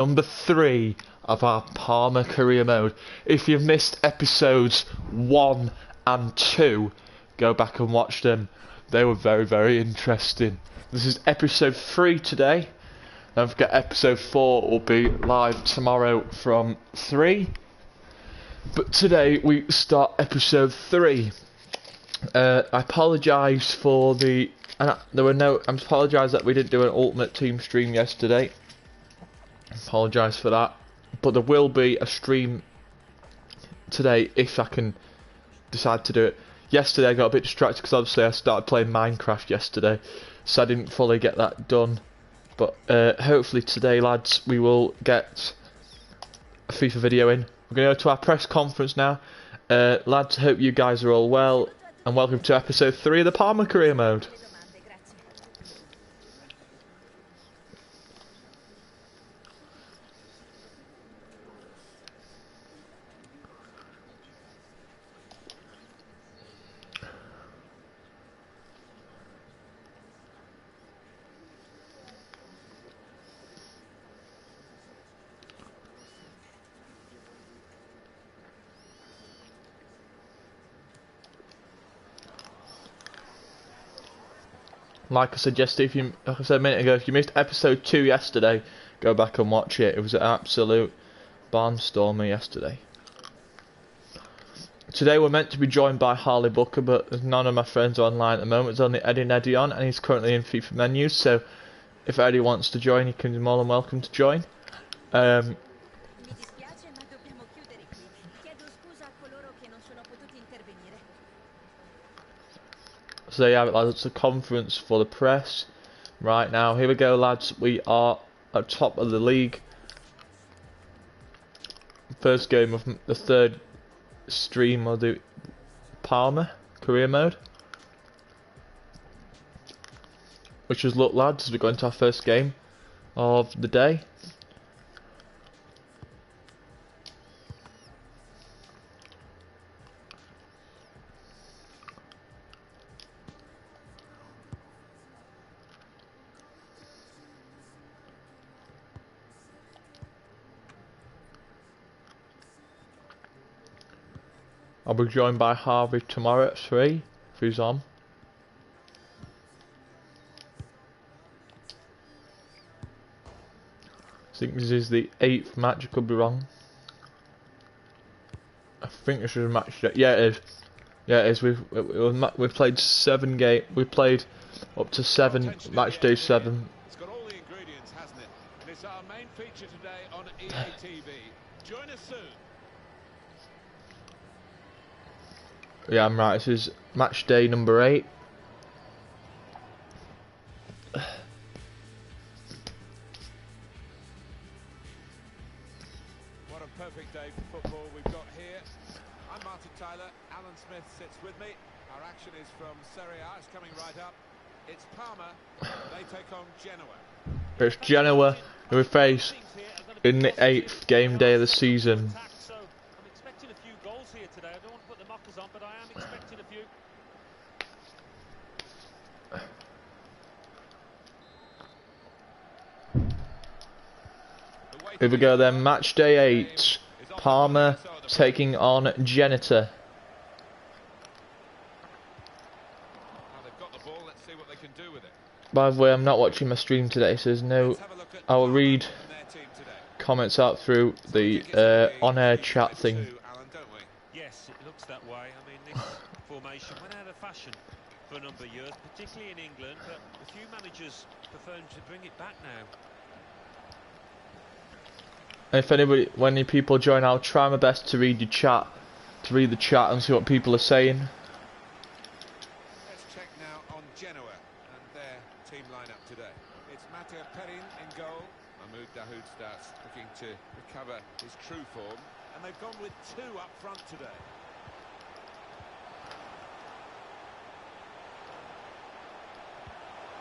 number 3 of our Parma Career mode. If you've missed episodes 1 and 2, go back and watch them. They were very, very interesting. This is episode 3 today. Don't forget, episode 4 will be live tomorrow from 3. But today we start episode 3. I apologise for the... I apologise that we didn't do an Ultimate Team stream yesterday. Apologise for that. But there will be a stream today if I can decide to do it. Yesterday I got a bit distracted because obviously I started playing Minecraft yesterday, so I didn't fully get that done. But hopefully today, lads, we will get a FIFA video in. We're going to go to our press conference now. Lads, hope you guys are all well, and welcome to episode 3 of the Parma Career mode. Like I said yesterday, like I said a minute ago, if you missed episode 2 yesterday, go back and watch it. It was an absolute barnstormer yesterday. Today we're meant to be joined by Harley Booker, but none of my friends are online at the moment. There's only Eddie on, and he's currently in FIFA menus, so if Eddie wants to join, he can be more than welcome to join. So yeah, lads, it's a conference for the press right now. Here we go, lads. We are at top of the league. First game of the third stream of the Parma Career mode. Wish us luck, lads, as we go into our first game of the day. I'll be joined by Harvey tomorrow at 3, if he's on. I think this is the 8th match, I could be wrong. I think this is a match day. Yeah, it is. Yeah, it is. We've played 7 games. We played up to 7, match day 7. It's got all the ingredients, hasn't it? And it's our main feature today on ep3. Join us soon. Yeah, I'm right. This is match day number 8. What a perfect day for football we've got here. I'm Martin Tyler. Alan Smith sits with me. Our action is from Serie A. It's coming right up. It's Parma. They take on Genoa. It's Genoa who we face in the 8th game day of the season. Here we go then, match day 8. Parma taking on Genoa. By the way, I'm not watching my stream today, so there's no... I will read comments out through the on-air chat thing. Yes, it looks that way. I mean, this formation went out of fashion for a number of years, particularly in England, but a few managers prefer to bring it back now. If when any people join, I'll try my best to read your chat, the chat and see what people are saying. Let's check now on Genoa and their team lineup today. It's Matteo Perin in goal. Mahmoud Dahoud starts looking to recover his true form, and they've gone with 2 up front today.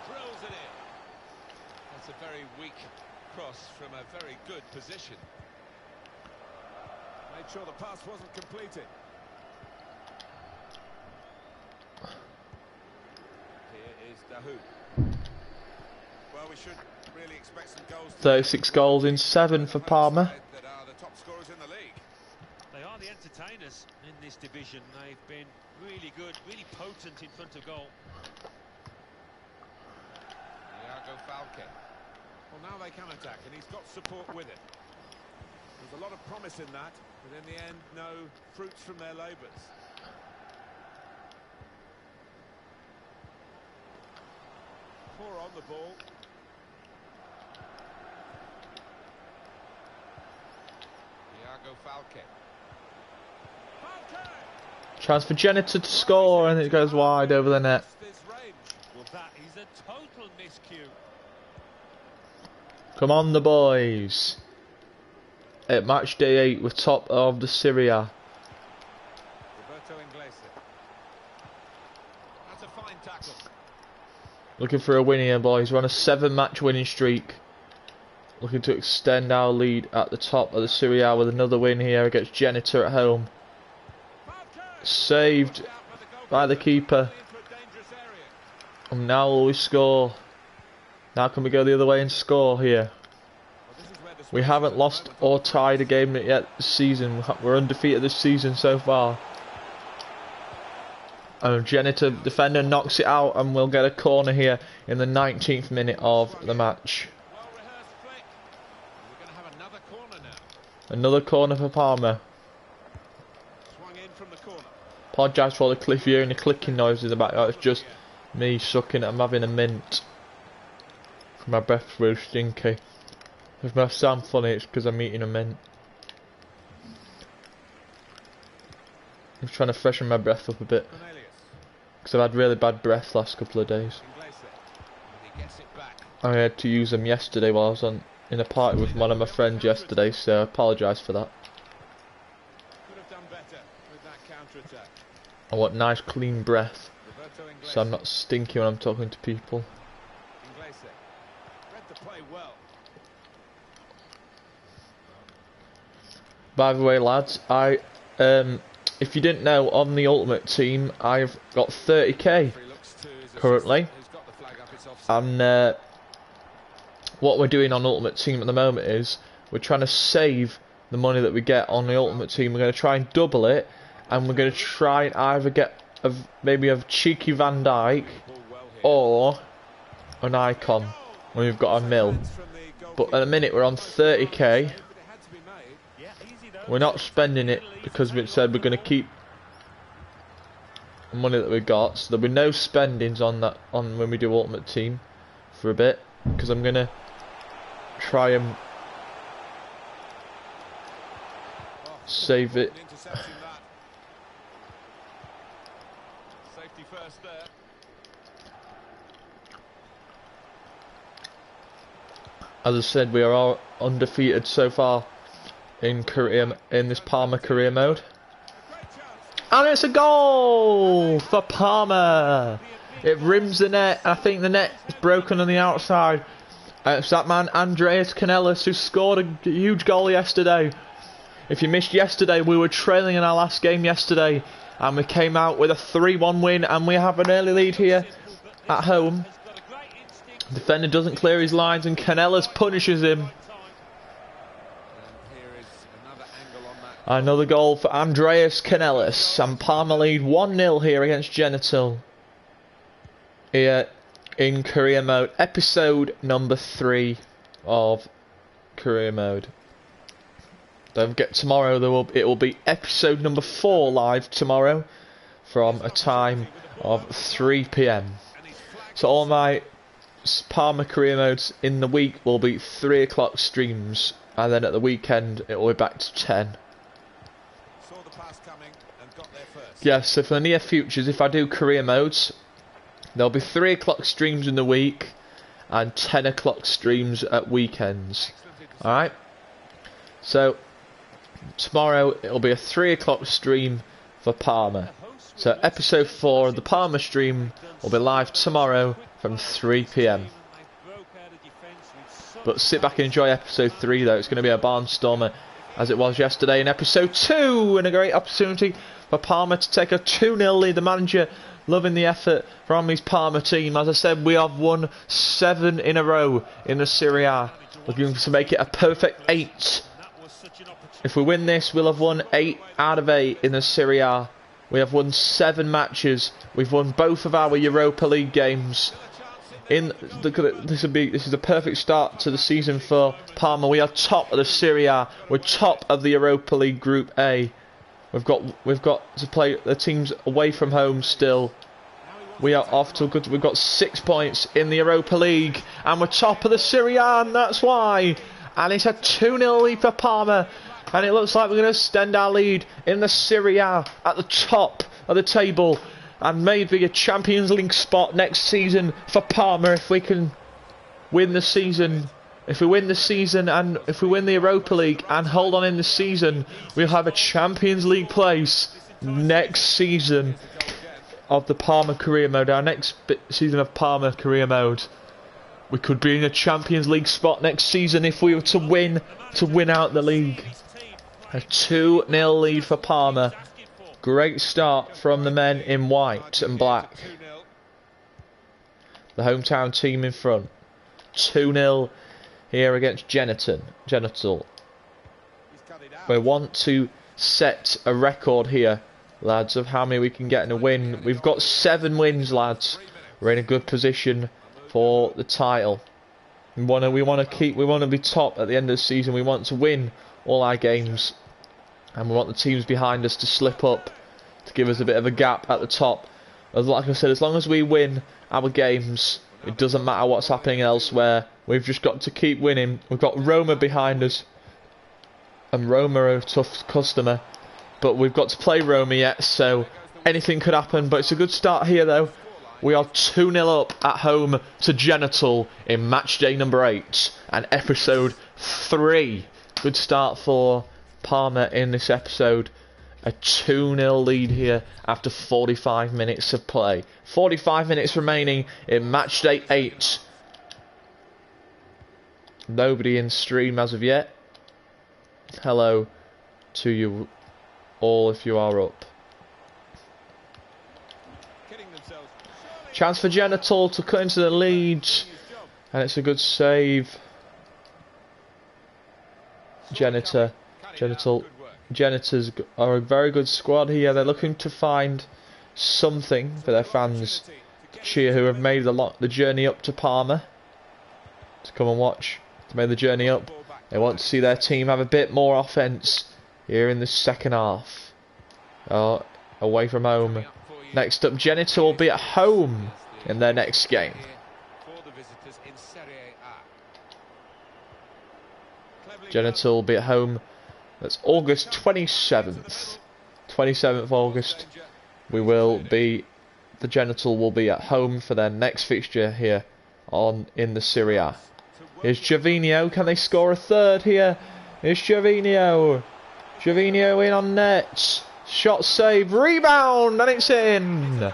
Drills it in. That's a very weak cross from a very good position. Made sure the pass wasn't completed. Here is Dahoud. Well, we should really expect some goals. 36 goals in 7 for Parma. That are the top scorers in the league. They are the entertainers in this division. They've been really good, really potent in front of goal. Iago Falque. Well, now they can attack, and he's got support with it. There's a lot of promise in that, but in the end, no fruits from their labours. Poor on the ball. Iago Falque. Falque! Chance for Janitor to score, and it goes wide over the net. This range. Well, that is a total miscue. Come on, the boys. At match day 8, we're top of the Serie A. Roberto Inglese. That's a fine tackle. Looking for a win here, boys. We're on a 7-match winning streak. Looking to extend our lead at the top of the Serie A with another win here against Janitor at home. Saved by the keeper. And now will we score? Now can we go the other way and score here? We haven't lost or tied a game yet this season. We're undefeated this season so far. And Janitor defender knocks it out, and we'll get a corner here in the 19th minute of the match. We're going to have another corner now. Another corner for Parma. Swung in from the corner. Apologise for the cliff here and the clicking noise in the background. It's just me sucking. I'm having a mint. My breath's really stinky. If I sound funny, it's because I'm eating a mint. I'm trying to freshen my breath up a bit, because I've had really bad breath last couple of days. He gets it back. I had to use them yesterday while I was in a party with one of my friends yesterday, so I apologise for that. Could have done better with that counter-attack. I want nice clean breath, Roberto Inglese. so I'm not stinky when I'm talking to people. Inglese. Read the play well. By the way, lads, if you didn't know, on the Ultimate Team, I've got 30k currently, and what we're doing on Ultimate Team at the moment is we're trying to save the money that we get on the Ultimate Team. We're going to try and double it, and we're going to try and either get maybe a cheeky Van Dijk or an icon when we've got a mil. But at the minute we're on 30k. We're not spending it because we said we're going to keep the money that we got, so there'll be no spendings on that when we do Ultimate Team for a bit, because I'm going to try and save it. Safety first there. As I said, we are all undefeated so far in this Parma career mode. And it's a goal for Parma. It rims the net. I think the net is broken on the outside. It's that man Andreas Canellis who scored a huge goal yesterday. If you missed yesterday, we were trailing in our last game yesterday, and we came out with a 3-1 win, and we have an early lead here at home. The defender doesn't clear his lines, and Canellis punishes him. Another goal for Andreas Canellis, and Parma lead 1-0 here against Genital. Here in career mode, episode number 3 of career mode. Don't forget, tomorrow it will be episode number 4 live tomorrow from a time of 3 PM. So all my Parma career modes in the week will be 3 o'clock streams, and then at the weekend it will be back to 10. Yes, so for the near futures, if I do career modes, there'll be 3 o'clock streams in the week and 10 o'clock streams at weekends. Alright? So, tomorrow it'll be a 3 o'clock stream for Parma. So, episode 4 of the Parma stream will be live tomorrow from 3 PM. But sit back and enjoy episode 3 though. It's going to be a barnstormer, as it was yesterday in episode 2, and a great opportunity for Parma to take a 2-0 lead. The manager loving the effort from his Parma team. As I said, we have won 7 in a row in the Serie A. Looking to make it a perfect 8. If we win this, we'll have won 8 out of 8 in the Serie A. We have won 7 matches. We've won both of our Europa League games. This is a perfect start to the season for Parma. We are top of the Serie A. We're top of the Europa League Group A. We've got to play the teams away from home still. We are off to a good. We've got 6 points in the Europa League, and we're top of the Serie A, and that's why. And it's a 2-0 lead for Parma, and it looks like we're going to extend our lead in the Serie A at the top of the table, and maybe a Champions League spot next season for Parma if we can win the season. If we win the season and if we win the Europa League and hold on in the season, we'll have a Champions League place next season of the Parma Career Mode. Our next season of Parma Career Mode. We could be in a Champions League spot next season if we were to win out the league. A 2-0 lead for Parma. Great start from the men in white and black. The hometown team in front. 2-0 here against Genital. We want to set a record here, lads, of how many we can get in a win. We've got 7 wins, lads. We're in a good position for the title. We want to be top at the end of the season. We want to win all our games, and we want the teams behind us to slip up, to give us a bit of a gap at the top. Like I said, as long as we win our games, it doesn't matter what's happening elsewhere. We've just got to keep winning. We've got Roma behind us, and Roma are a tough customer, but we've got to play Roma yet, so anything could happen. But it's a good start here, though. We are 2-0 up at home to Genital in match day number 8 and episode 3. Good start for Parma in this episode. A 2-0 lead here after 45 minutes of play. 45 minutes remaining in match day 8. Nobody in stream as of yet. Hello to you all if you are up. Chance for Genital to cut into the lead, and it's a good save. Genitors are a very good squad here. They're looking to find something for their fans to cheer, who have made the journey up to Parma to come and watch. To make the journey up, they want to see their team have a bit more offense here in the second half. Away from home. Next up, Genital will be at home in their next game. Genital will be at home. That's August 27th. 27th August. The Genital will be at home for their next fixture here in the Serie A. Here's Gervinho. Can they score a third here? Here's Gervinho. Gervinho in on net. Shot save, rebound, and it's in.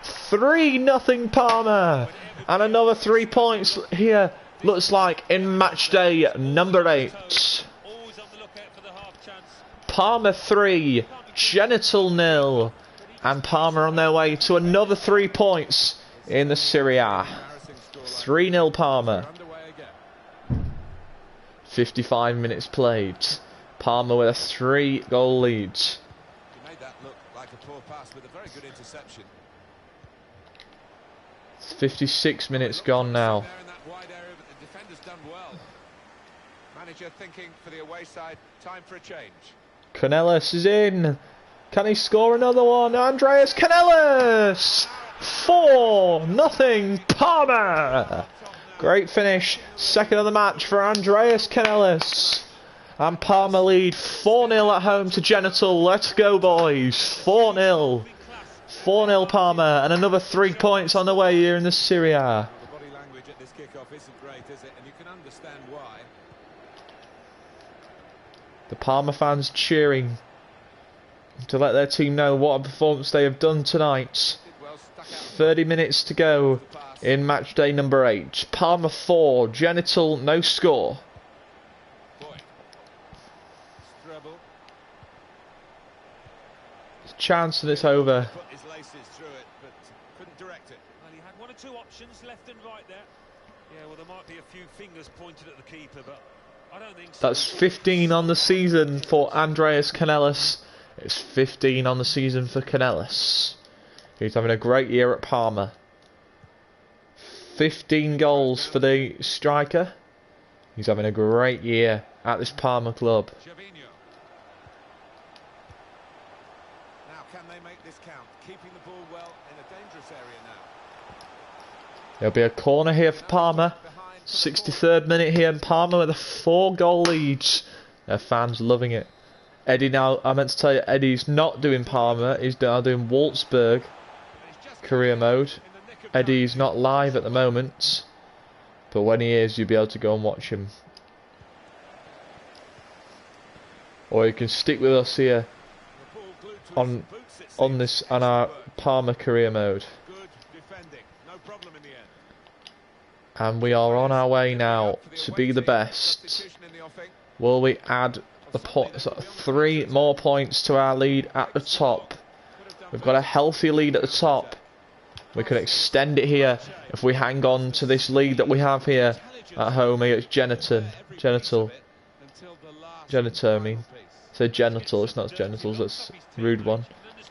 3-0 Parma, and another 3 points here. Looks like in match day number 8. Parma 3, Genital 0, and Parma on their way to another 3 points in the Serie A. 3-0 Parma. 55 minutes played. Parma with a 3-goal lead. 56 minutes gone now. Manager thinking for the away side, time for a change. Canellis is in. Can he score another one? Andreas Canellis! 4-0 Parma! Great finish. Second of the match for Andreas Canellis. And Parma lead 4-0 at home to Genital. Let's go, boys. 4-0. 4-0 Parma, and another 3 points on the way here in the Serie A. The body language at this kickoff isn't great, is it? And you can understand why. The Parma fans cheering to let their team know what a performance they have done tonight. 30 minutes to go in match day number 8. Parma 4, Genital no score. chance and it's over. Put his laces through it, but couldn't direct it. Well, he had one or two options, left and right there. Yeah, well, there might be a few fingers pointed at the keeper, but I don't think so. That's 15 on the season for Andreas Canellis. It's 15 on the season for Canellis. He's having a great year at Parma. 15 goals for the striker. He's having a great year at this Parma club. Gervinho. Now can they make this count? Keeping the ball well in a dangerous area now. There'll be a corner here for Parma. 63rd minute here in Parma with a 4-goal lead. Their fans loving it. Eddie now, I meant to tell you, Eddie's not doing Parma. He's now doing Wolfsburg career mode. Eddie's not live at the moment, but when he is, you'll be able to go and watch him. Or you can stick with us here on this on our Parma career mode. Good defending, no problem in the end. And we are on our way now to be the best. Will we add the 3 more points to our lead at the top? We've got a healthy lead at the top. We could extend it here if we hang on to this lead that we have here at home against Genital, I mean. Say genital, it's not genitals, that's a rude one.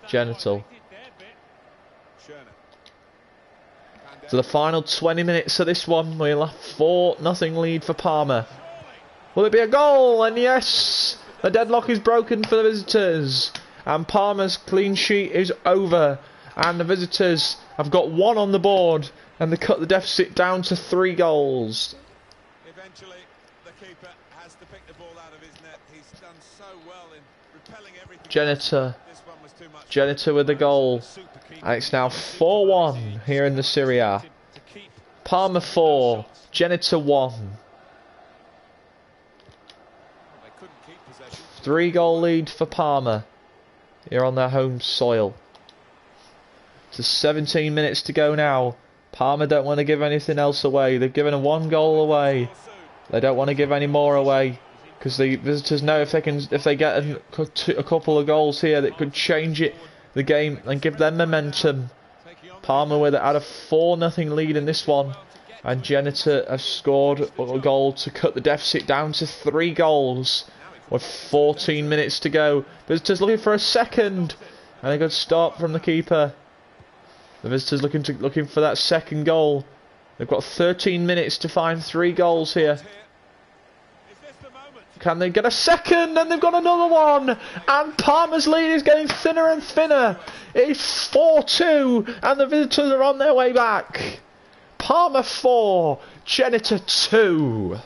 Genital. So the final 20 minutes of this one, we'll have 4-0 lead for Parma. Will it be a goal? And yes, the deadlock is broken for the visitors. And Parma's clean sheet is over. And the visitors have got 1 on the board. And they cut the deficit down to 3 goals. Eventually, the keeper has to pick the ball out of his net. He's done so well in repelling everything. Janitor with the goal. And it's now 4-1 here in the Serie A. Parma 4, Janitor 1. 3-goal lead for Parma here on their home soil. So 17 minutes to go now. Parma don't want to give anything else away. They've given a 1 goal away. They don't want to give any more away because the visitors know if they get a couple of goals here that could change the game and give them momentum. Parma with at a 4-0 lead in this one, and Janitor have scored a goal to cut the deficit down to 3 goals with 14 minutes to go. Visitors looking for a second, and a good stop from the keeper. The visitors looking for that second goal. They've got 13 minutes to find 3 goals here. Can they get a second? And they've got another one. And Parma's lead is getting thinner and thinner. It's 4-2, and the visitors are on their way back. Parma 4, Janitor 2.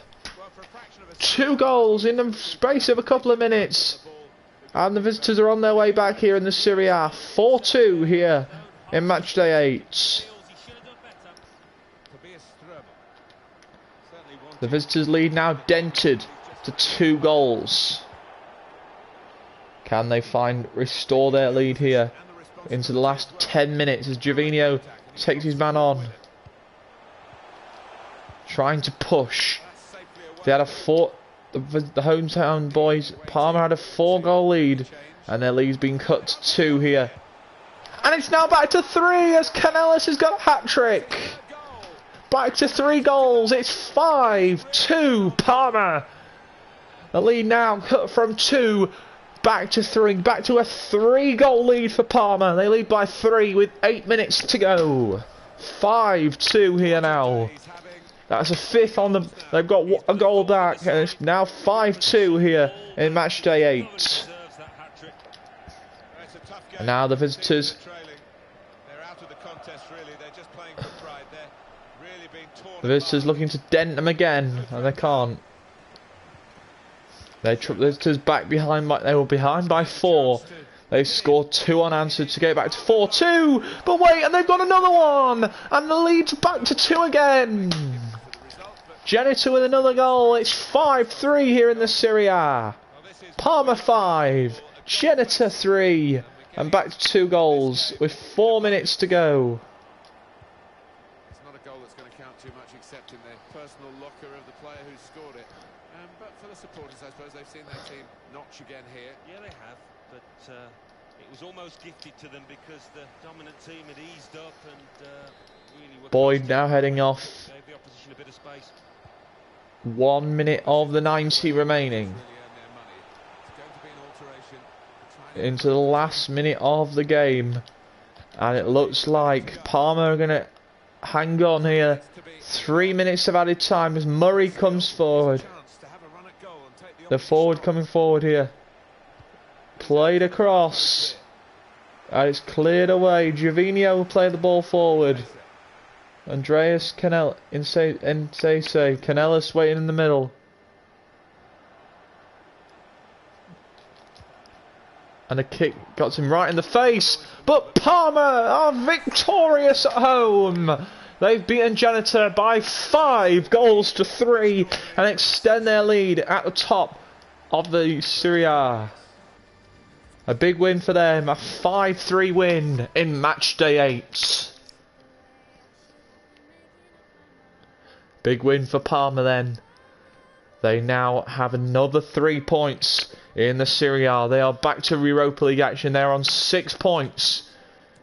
2 goals in the space of a couple of minutes. And the visitors are on their way back here in the Serie A. 4-2 here in match day 8. The visitors' lead now dented to 2 goals. Can they restore their lead here into the last 10 minutes as Gervinho takes his man on, trying to push. They had the hometown boys, Parma had a 4-goal lead, and their lead's been cut to 2 here. And it's now back to 3 as Canellis has got a hat-trick. Back to 3 goals, it's 5-2 Parma. The lead now cut from 2 back to 3, back to a 3-goal lead for Parma. They lead by 3 with 8 minutes to go. 5-2 here now. That's a 5th on the... They've got a goal back, and it's now 5-2 here in match day 8. And now the visitors... The visitors looking to dent them again, and they can't. The visitors back behind, they were behind by 4. They've scored 2 unanswered to get back to 4-2. But wait, and they've got another one, and the lead's back to 2 again. Janitor with another goal. It's 5-3 here in the Serie A. Parma 5, Janitor 3, and back to 2 goals with 4 minutes to go. It's not a goal that's going to count too much, except in the personal locker of the player who scored it. But for the supporters, I suppose they've seen their team notch again here. Yeah, they have, but It was almost gifted to them because the dominant team had eased up and really were Boyd now heading off. gave the opposition a bit of space. 1 minute of the 90 remaining. Into the last minute of the game. And it looks like Parma are going to hang on here. 3 minutes of added time as Murray comes forward. The forward coming forward here. Played across. And it's cleared away. Giovinio will play the ball forward. Andreas Canel Canellis waiting in the middle. And a kick got him right in the face. But Parma are victorious at home. They've beaten Genoa by 5 goals to 3 and extend their lead at the top of the Serie A. A big win for them, a 5-3 win in match day 8. Big win for Parma then. They now have another 3 points in the Serie A. They are back to Europa League action. They're on 6 points,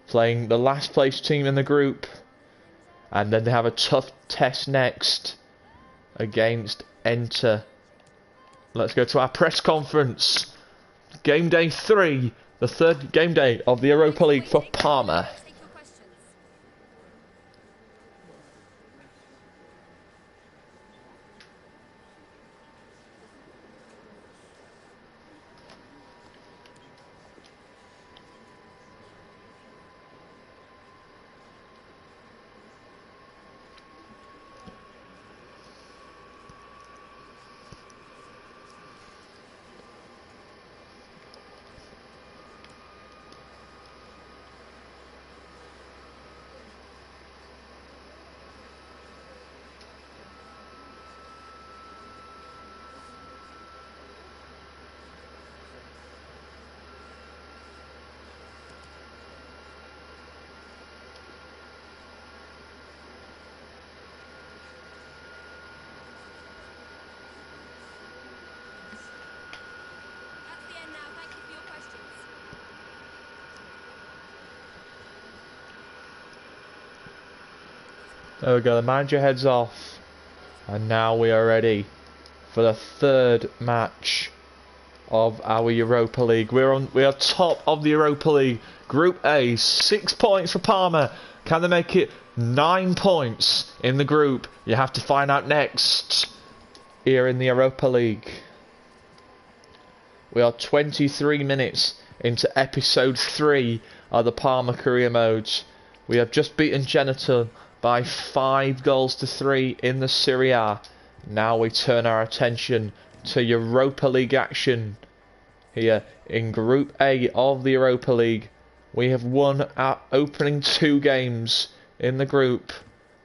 playing the last place team in the group. And then they have a tough test next against Inter. Let's go to our press conference. Game day 3, the third game day of the Europa League for Parma. There we go, the manager heads off. And now we are ready for the third match of our Europa League. We are top of the Europa League. Group A, 6 points for Parma. Can they make it 9 points in the group? You have to find out next here in the Europa League. We are 23 minutes into episode 3 of the Parma career modes. We have just beaten Genoa by 5 goals to 3 in the Serie A. Now we turn our attention to Europa League action here in Group A of the Europa League. We have won our opening 2 games in the group,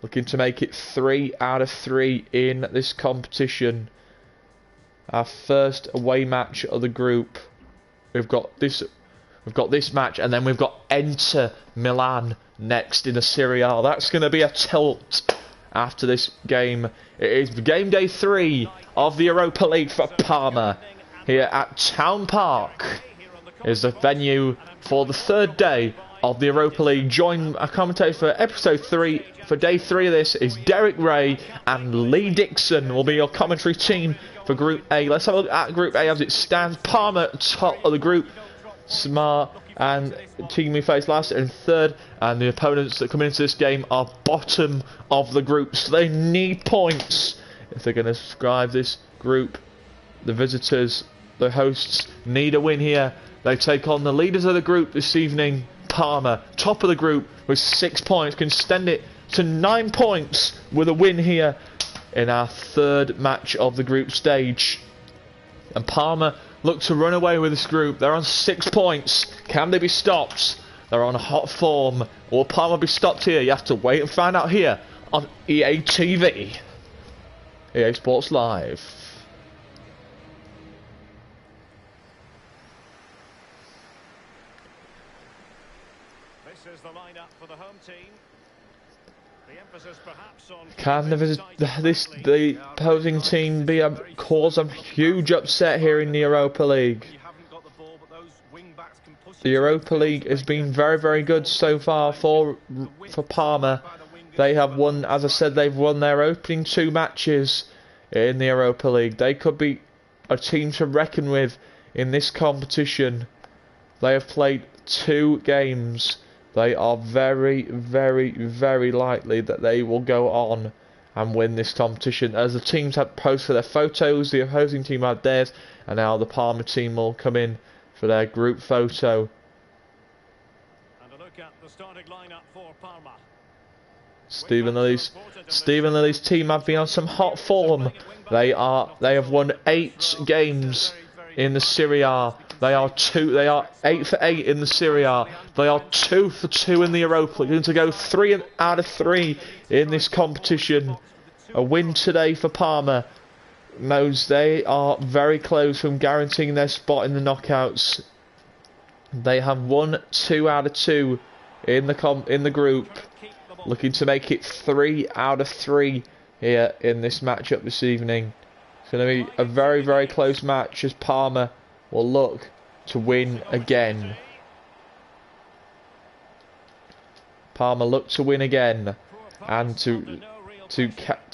looking to make it 3 out of 3 in this competition. Our first away match of the group. We've got this match, and then we've got Inter Milan next in the Serie A. That's going to be a tilt after this game. It is game day 3 of the Europa League for Parma. Here at Town Park is the venue for the third day of the Europa League. Join our commentator for episode 3, for day 3 of this, is Derek Ray, and Lee Dixon will be your commentary team for Group A. Let's have a look at Group A as it stands. Parma top of the group. Smart and the team we faced last and third, and the opponents that come into this game are bottom of the group, so they need points if they're going to survive this group. The visitors, the hosts, need a win here. They take on the leaders of the group this evening, Parma, top of the group with 6 points, can extend it to 9 points with a win here in our third match of the group stage. And Parma look to run away with this group. They're on 6 points. Can they be stopped? They're on hot form. Will Parma be stopped here? You have to wait and find out here on EA TV. EA Sports Live. This is the lineup for the home team. The emphasis perhaps on Can the opposing team cause a huge upset here in the Europa League? You haven't got the ball, but those wing backs can push The Europa League has been very, very good so far for Parma. They have won, as I said, they've won their opening 2 matches in the Europa League. They could be a team to reckon with in this competition. They have played 2 games. They are very, very, very likely that they will go on and win this competition. As the teams have posted their photos, the opposing team had theirs, and now the Parma team will come in for their group photo. And a look at the starting lineup for Parma. Stephen Lilly's team have been on some hot form. They have won 8 games in the Serie A. They are 8 for 8 in the Serie A. They are 2 for 2 in the Europa League. Going to go 3 out of 3 in this competition. A win today for Parma knows they are very close from guaranteeing their spot in the knockouts. They have won 2 out of 2 in the group, looking to make it 3 out of 3 here in this matchup this evening. It's going to be a very, very close match as Parma will look to win again. Parma look to win again and to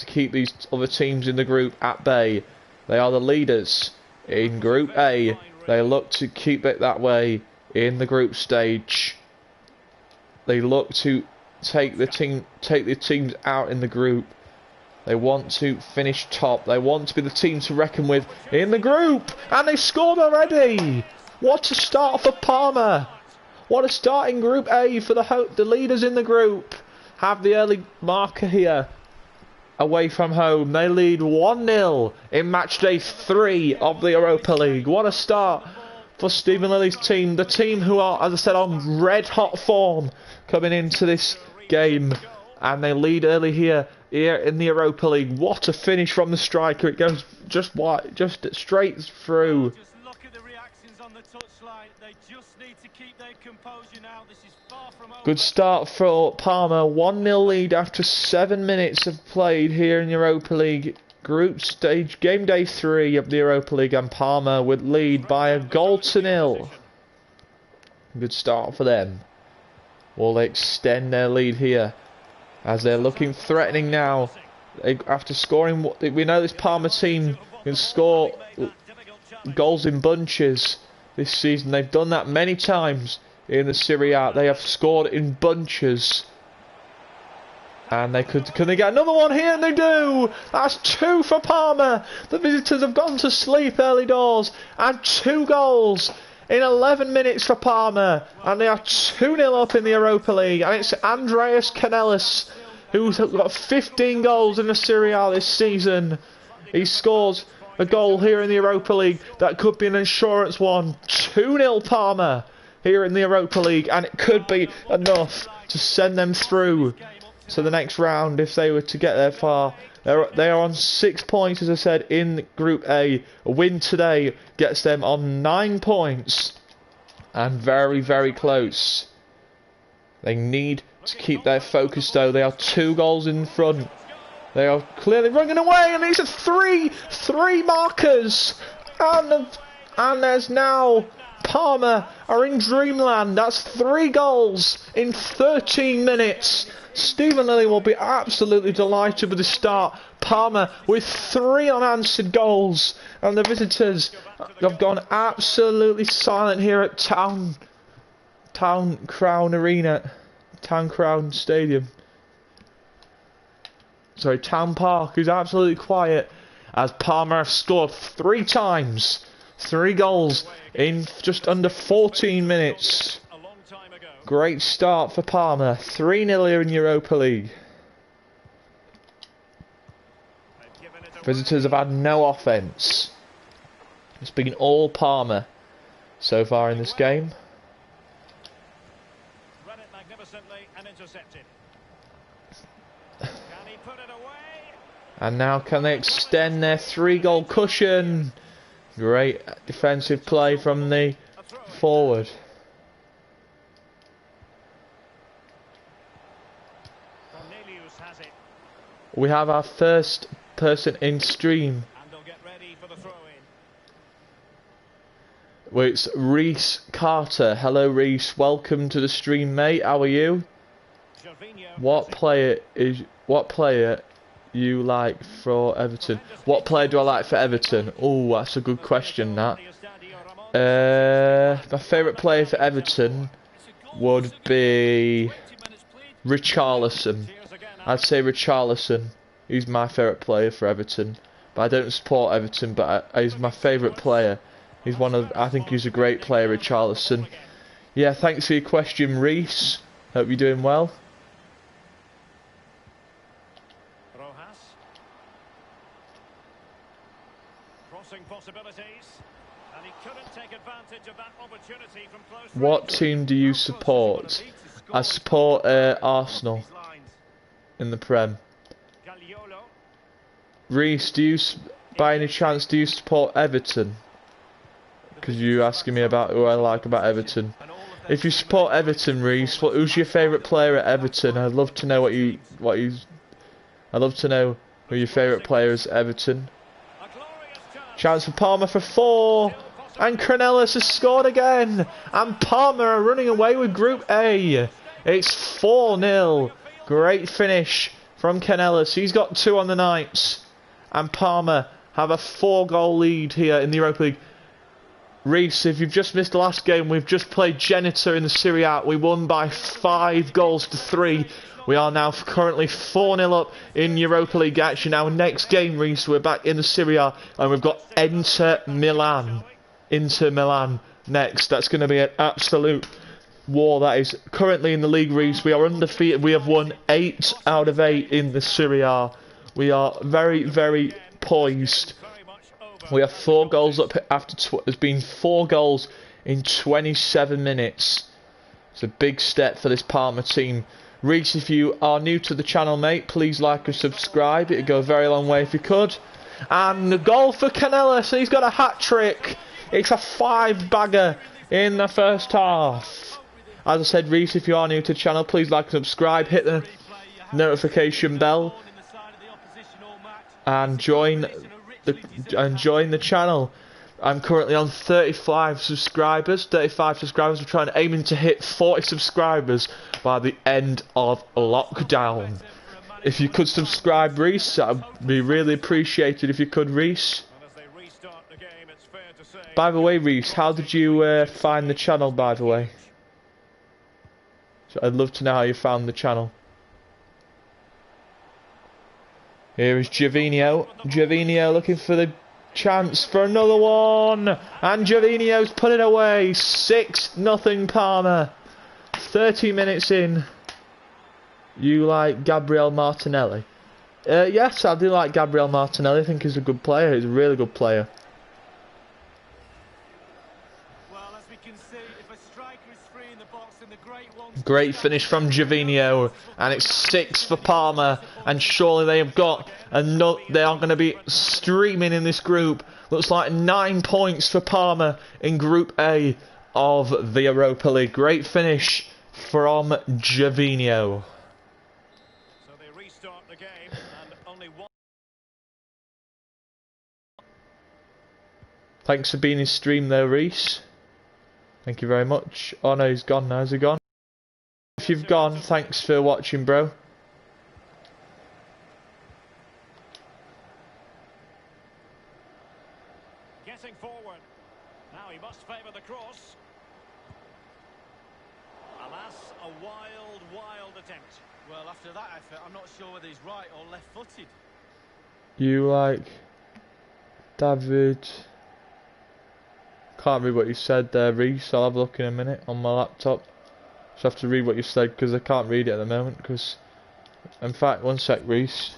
keep these other teams in the group at bay. They are the leaders in Group A. They look to keep it that way in the group stage. They look to take the teams out in the group. They want to finish top. They want to be the team to reckon with in the group. And they scored already. What a start for Parma. What a start in Group A for the leaders in the group. Have the early marker here. Away from home. They lead 1-0 in match day 3 of the Europa League. What a start for Stephen Lilly's team. The team who are, as I said, on red hot form coming into this game. And they lead early here in the Europa League. What a finish from the striker. It goes just straight through. Just look at the reactions on the touchline. They just need to keep their composure now. This is far from over. Good start for Parma. 1-0 lead after 7 minutes of played here in the Europa League group stage. Game day 3 of the Europa League, and Parma would lead by a goal to 0. Good start for them. Will they extend their lead here? As they're looking threatening now. After scoring, we know this Parma team can score goals in bunches this season. They've done that many times in the Serie A. They have scored in bunches. And they can they get another one here? And they do! That's 2 for Parma. The visitors have gone to sleep early doors. And 2 goals in 11 minutes for Parma, and they are 2-0 up in the Europa League, and it's Andreas Canellis who's got 15 goals in the Serie A this season. He scores a goal here in the Europa League that could be an insurance one. 2-0 Parma here in the Europa League, and it could be enough to send them through to the next round if they were to get there far. They are on 6 points, as I said, in Group A. A win today gets them on 9 points. And very, very close. They need to keep their focus, though. They are 2 goals in front. They are clearly running away, and these are three markers. And there's now Parma are in dreamland. That's 3 goals in 13 minutes. Stephen Lilly will be absolutely delighted with the start. Parma with 3 unanswered goals, and the visitors have gone absolutely silent here at Town Crown Stadium. Sorry, Town Park is absolutely quiet as Parma have scored 3 times. 3 goals in just under 14 minutes. Great start for Parma. 3-0 here in Europa League. Visitors have had no offence. It's been all Parma so far in this game. Run it magnificently and intercepted. Can he put it away? And now can they extend their 3-goal cushion? Great defensive play from the forward. We have our first person in stream. And they'll get ready for the throw-in. Well, it's Reese Carter. Hello, Reese. Welcome to the stream, mate. How are you? What player you like for Everton? What player do I like for Everton? Oh, that's a good question, that. My favourite player for Everton would be Richarlison. I'd say Richarlison. He's my favourite player for Everton. But I don't support Everton, but he's my favourite player. He's I think he's a great player, Richarlison. Yeah, thanks for your question, Reese. Hope you're doing well. What team do you support? I support Arsenal in the Prem. Reese, by any chance, do you support Everton? Because you're asking me about who I like about Everton. If you support Everton, Reese, who's your favourite player at Everton? I'd love to know I'd love to know who your favourite player is at Everton. Chance for Parma for 4. And Canellis has scored again. And Parma are running away with Group A. It's 4-0. Great finish from Canellis. He's got 2 on the night. And Parma have a 4-goal lead here in the Europa League. Reese, if you've just missed the last game, we've just played Genoa in the Serie A. We won by 5 goals to 3. We are now currently 4-0 up in Europa League action. Our next game, Reese, we're back in the Serie A, and we've got Inter Milan. Inter Milan next. That's going to be an absolute war. That is currently in the league, Reese. We are undefeated. We have won 8 out of 8 in the Serie A. We are very, very poised. We have 4 goals up after there's been 4 goals in 27 minutes. It's a big step for this Parma team. Reese, if you are new to the channel, mate, please like and subscribe. It'd go a very long way if you could. And the goal for Canellis. He's got a hat-trick. It's a 5-bagger in the first half. As I said, Reese, if you are new to the channel, please like and subscribe. Hit the notification bell. And join the channel. I'm currently on 35 subscribers. We're aiming to hit 40 subscribers by the end of lockdown. If you could subscribe, Reese, that would be really appreciated if you could, Reese. By the way, Reese, how did you find the channel, by the way? So I'd love to know how you found the channel. Here is Gervinho. Gervinho looking for the chance for another one. And Gervinho's put it away. 6-0 Parma. 30 minutes in. You like Gabriel Martinelli? Yes, I do like Gabriel Martinelli. I think he's a good player. He's a really good player. Great finish from Gervinho, and it's 6 for Parma, and surely they have got they are going to be streaming in this group. Looks like 9 points for Parma in Group A of the Europa League. Great finish from Gervinho. So they restart the game, and only one. Thanks for being in stream there, Reese. Thank you very much. Oh no, he's gone now. Has he gone? If you've gone, thanks for watching, bro. Getting forward. Now he must favour the cross. Alas, a wild attempt. Well, after that effort, I'm not sure whether he's right or left-footed. You like David? Can't read what you said there, Reese. I'll have a look in a minute on my laptop. Just have to read what you said because I can't read it at the moment. Because, in fact, one sec, Reese.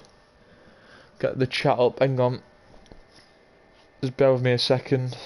Get the chat up. Hang on. Just bear with me a second.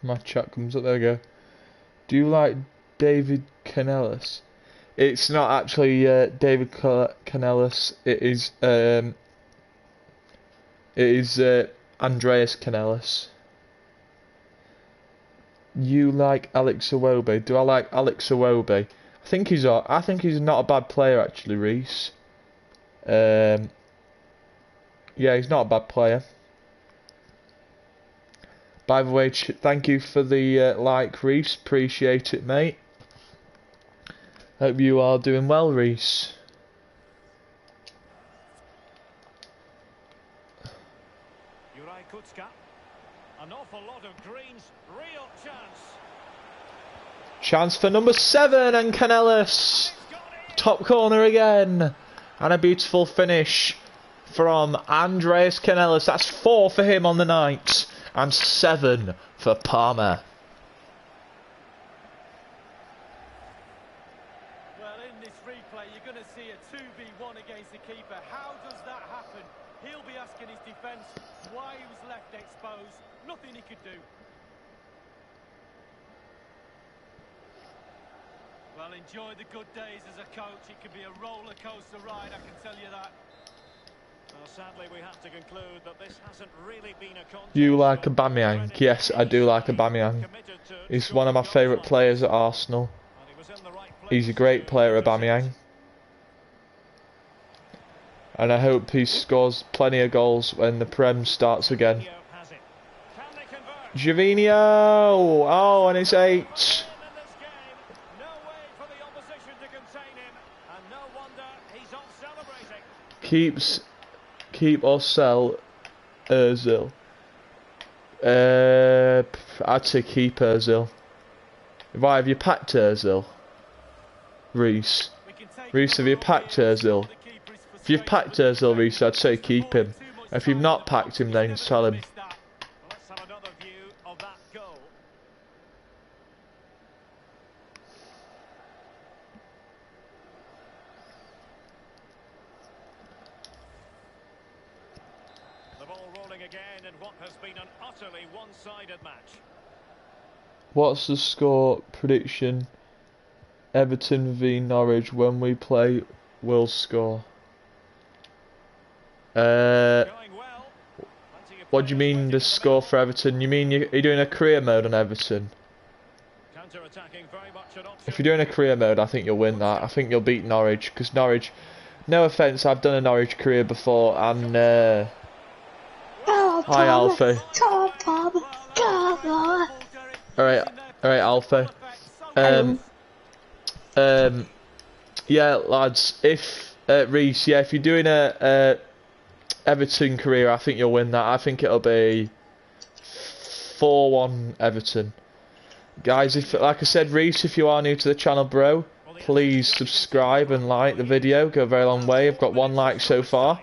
My chat comes up. There we go. Do you like David Canellis? It's not actually David Canellis. It is Andreas Canellis. You like Alex Iwobi? Do I like Alex Iwobi? I think he's not a bad player actually, Reese. Yeah, he's not a bad player. By the way, thank you for the like, Reese. Appreciate it, mate. Hope you are doing well, Reese. An awful lot of greens, real chance. Chance for number 7 and Canellis. Top corner again. And a beautiful finish from Andreas Canellis. That's 4 for him on the night. And 7 for Parma. Well, in this replay, you're going to see a 2v1 against the keeper. How does that happen? He'll be asking his defence why he was left exposed. Nothing he could do. Well, enjoy the good days as a coach. It can be a roller coaster ride, I can tell you that. Well, sadly, we have to conclude that this hasn't really been a contest. You like Aubameyang? Yes, I do like Aubameyang. He's one of my favourite players at Arsenal. He's a great player, Aubameyang. And I hope he scores plenty of goals when the Prem starts again. Javinho! Oh, and it's 8. Keep or sell Ozil. I'd say keep Ozil. Why have you packed Ozil? Reese, have you packed Ozil? If you've packed Ozil, Reese, I'd say keep him. If you've not packed him, then sell him. Let's have another view of that goal. The ball rolling again in what has been an utterly one-sided match. What's the score prediction? Everton v Norwich. When we play, we'll score. What do you mean the score for Everton? You mean you're doing a career mode on Everton? If you're doing a career mode, I think you'll win that. I think you'll beat Norwich, because Norwich, no offence, I've done a Norwich career before, and hi Alpha. Alright, Alpha. Yeah, lads, if Reese, yeah, if you're doing a Everton career, I think you'll win that. I think it'll be 4-1 Everton. Guys, if, like I said, Reese, if you are new to the channel, bro, please subscribe and like the video. Go a very long way. I've got 1 like so far.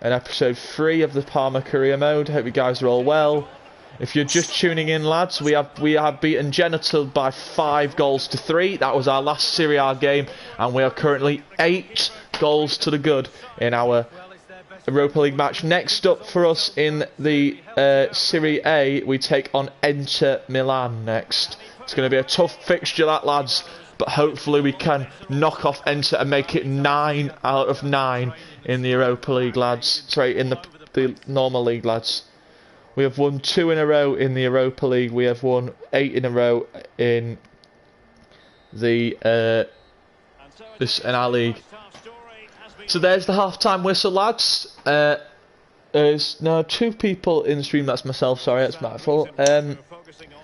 And episode 3 of the Parma Carrer mode. Hope you guys are all well. If you're just tuning in, lads, we have beaten Genital by 5-3. That was our last Serie A game, and we are currently 8 goals to the good in our Europa League match. Next up for us in the Serie A, we take on Inter Milan next. It's going to be a tough fixture, that, lads, but hopefully we can knock off Inter and make it 9 out of 9 in the Europa League, lads. Sorry, in the normal league, lads. We have won 2 in a row in the Europa League. We have won 8 in a row in the in our league. So there's the half-time whistle, lads. There's no 2 people in the stream. That's myself. Sorry, that's my fault.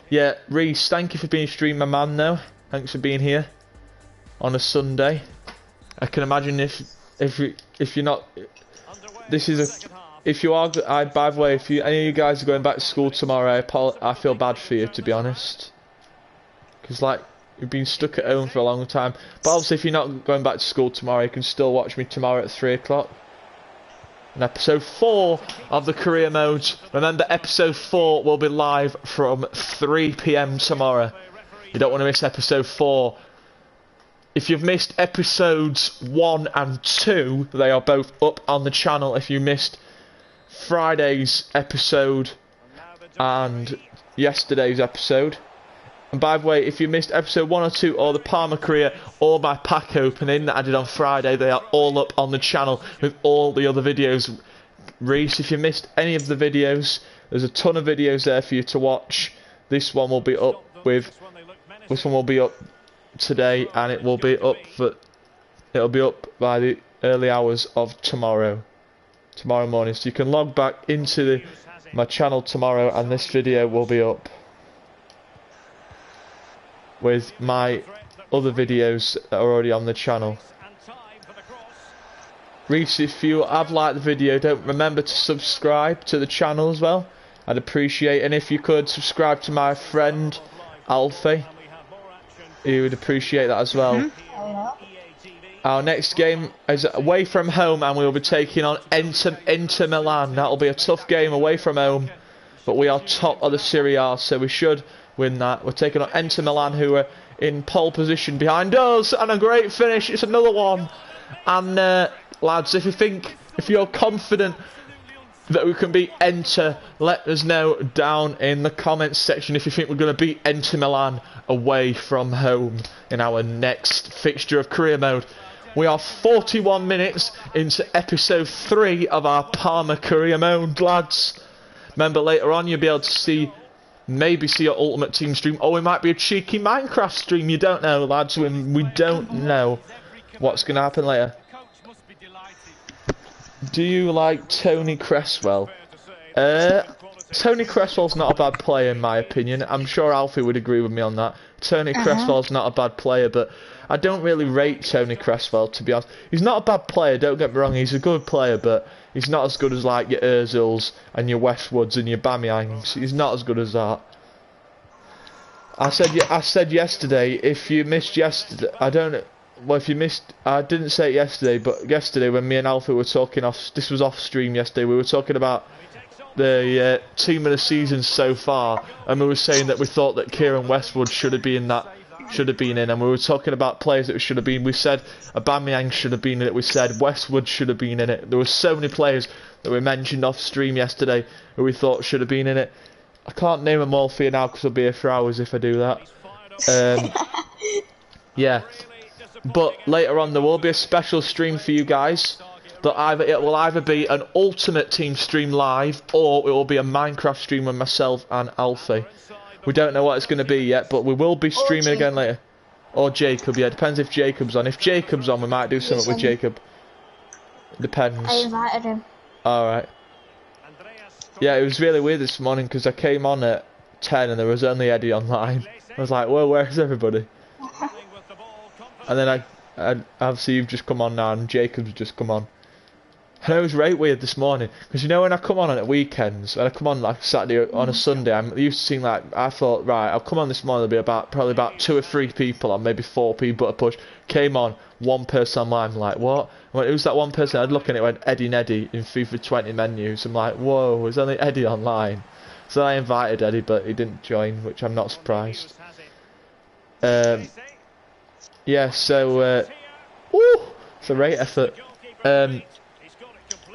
Yeah, Reese, thank you for being streamer man. Now, thanks for being here on a Sunday. I can imagine if you're not. This is a. If you are, by the way, if any of you guys are going back to school tomorrow, I feel bad for you, to be honest. Because, like, you've been stuck at home for a long time. But obviously, if you're not going back to school tomorrow, you can still watch me tomorrow at 3 o'clock. And episode 4 of the career mode. Remember, episode 4 will be live from 3 PM tomorrow. You don't want to miss episode 4. If you've missed episodes 1 and 2, they are both up on the channel. If you missed Friday's episode and yesterday's episode. And by the way, if you missed episode 1 or 2 or the Parma Carrer or my pack opening that I did on Friday, they are all up on the channel with all the other videos. Reese, if you missed any of the videos, there's a ton of videos there for you to watch. This one will be up today, and it'll be up by the early hours of tomorrow morning. So you can log back into my channel tomorrow, and this video will be up with my other videos that are already on the channel. Reese, if you have liked the video, don't remember to subscribe to the channel as well. I'd appreciate it. And if you could subscribe to my friend Alfie, he would appreciate that as well. Our next game is away from home, and we'll be taking on Inter Milan. That'll be a tough game away from home, but we are top of the Serie A, so we should win that. We're taking on Inter Milan, who are in pole position behind us, and a great finish. It's another one. And lads, if you're confident that we can beat Inter, let us know down in the comments section if you think we're going to beat Inter Milan away from home in our next fixture of career mode. We are 41 minutes into episode 3 of our Parma Career mode, lads. Remember, later on you'll be able to maybe see your Ultimate Team stream, or it might be a cheeky Minecraft stream. You don't know, lads. We don't know what's going to happen later. Do you like Tony Cresswell? Tony Cresswell's not a bad player in my opinion. I'm sure Alfie would agree with me on that. Tony Cresswell's not a bad player, but I don't really rate Tony Cresswell, to be honest. He's not a bad player, don't get me wrong. He's a good player, but he's not as good as like your Ozils and your Westwoods and your Bamiyangs. He's not as good as that. I said yesterday, if you missed yesterday, I didn't say it yesterday, but yesterday when me and Alfie were talking this was off stream yesterday, we were talking about the team of the season so far, and we were saying that we thought that Kieran Westwood should have been in, and we were talking about players that should have been. We said Aubameyang should have been in it. We said Westwood should have been in it. There were so many players that we mentioned off stream yesterday who we thought should have been in it. I can't name them all for you now because I'll be here for hours if I do that. Yeah. But later on there will be a special stream for you guys. It will either be an Ultimate Team stream live, or it will be a Minecraft stream with myself and Alfie. We don't know what it's going to be yet, but we will be streaming again later. Or Jacob, yeah, it depends if Jacob's on. If Jacob's on, we might do something with Jacob. Depends. I invited him. Alright. Yeah, it was really weird this morning because I came on at 10 and there was only Eddie online. I was like, well, where's everybody? And then obviously you've just come on now and Jacob's just come on. And it was right weird this morning because you know when I come on at weekends, when I come on like Saturday on a Sunday, I'm used to seeing like, I thought, right, I'll come on this morning, there'll be probably about 2 or 3 people or maybe 4 people at a push. Came on, 1 person online, I'm like, what? I went, who's that one person? I'd look and it went Eddie Neddy in Fifa20 menus. I'm like, whoa, there's only Eddie online. So I invited Eddie, but he didn't join, which I'm not surprised. Yeah, so woo, it's a great effort.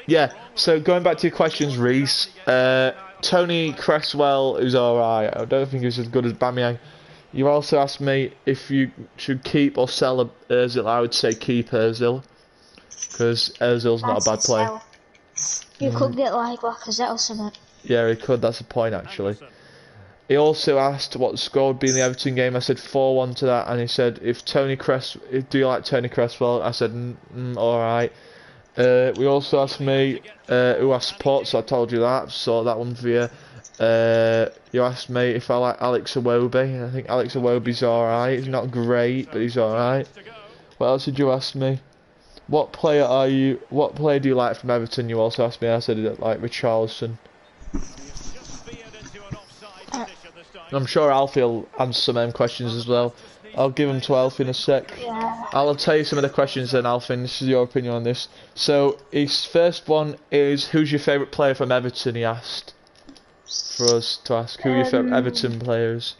Yeah, so going back to your questions, Reese. Tony Cresswell is alright. I don't think he's as good as Bamiyang. You also asked me if you should keep or sell Ozil. I would say keep Ozil, because Ozil's not a bad player. You could get like Lacazette or something. Yeah, he could. That's a point actually. He also asked what the score would be in the Everton game. I said 4-1 to that, and he said, do you like Tony Cresswell? I said, alright. We also asked me who I support, so I told you that, saw that one for you. You asked me if I like Alex Iwobi, and I think Alex Iwobi's alright. He's not great, but he's alright. What else did you ask me? What player do you like from Everton? You also asked me. I said like Richarlison. I'm sure Alfie will answer some of them questions as well. I'll give them to Alfie in a sec. Yeah. I'll tell you some of the questions then, Alfie, and this is your opinion on this. So, his first one is, who's your favourite player from Everton, he asked. For us to ask, who are your favourite Everton players?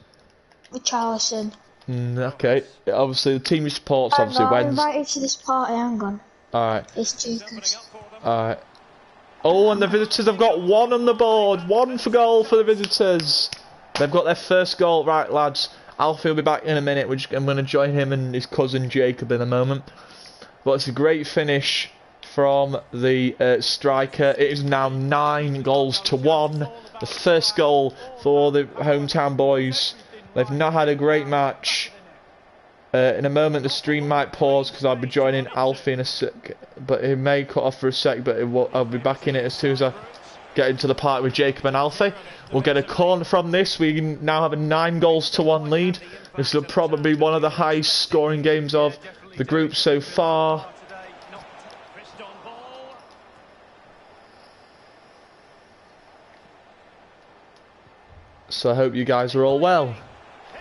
Richarlison. Okay. Obviously, the team he supports obviously I'm wins. invited to this party, hang on. Alright. It's Jacobs. Alright. Oh, and the visitors have got 1 on the board. 1 for goal for the visitors. They've got their first goal. Right, lads. Alfie will be back in a minute. I'm going to join him and his cousin Jacob in a moment. But it's a great finish from the striker. It is now 9-1. The first goal for the hometown boys. They've not had a great match. In a moment the stream might pause because I'll be joining Alfie in a sec. But it may cut off for a sec, but I'll be back in it as soon as I get into the park with Jacob and Alfie. We'll get a corner from this. We now have a 9-1 lead. This will probably be one of the highest scoring games of the group so far. So I hope you guys are all well.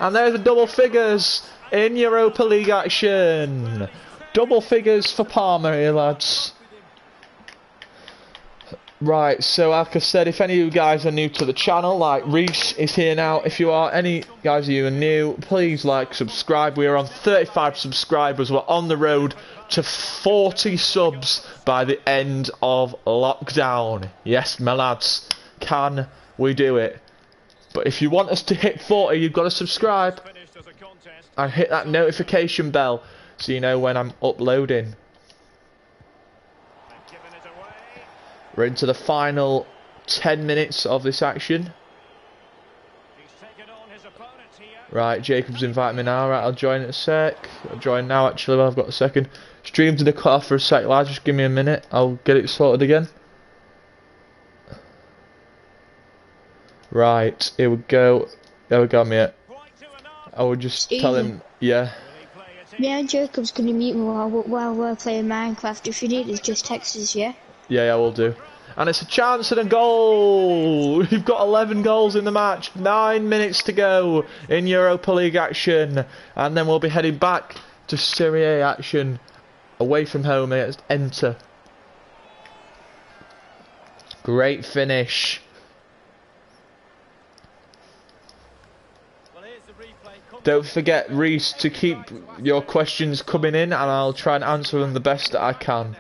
And there's the double figures in Europa League action. Double figures for Parma here, lads. Right, so like I said, if any of you guys are new to the channel, like Reese is here now. If you are, any guys of you are new, please like, subscribe. We are on 35 subscribers. We're on the road to 40 subs by the end of lockdown. Yes, my lads, can we do it? But if you want us to hit 40, you've got to subscribe and hit that notification bell so you know when I'm uploading. We're into the final 10 minutes of this action. Right, Jacob's inviting me now. Right, I'll join in a sec. I'll join now actually, I've got a second. Stream's in the cut off for a sec, lads. Just give me a minute. I'll get it sorted again. Right, here we go. There we go, mate. I would just tell him, yeah. Yeah, Jacob's gonna meet me while we're playing Minecraft. If you need us, just text us, yeah? Yeah, I will do. And it's a chance and a goal! We've got 11 goals in the match. 9 minutes to go in Europa League action. And then we'll be heading back to Serie A action. Away from home against Enter. Great finish. Don't forget, Reese, to keep your questions coming in and I'll try and answer them the best that I can.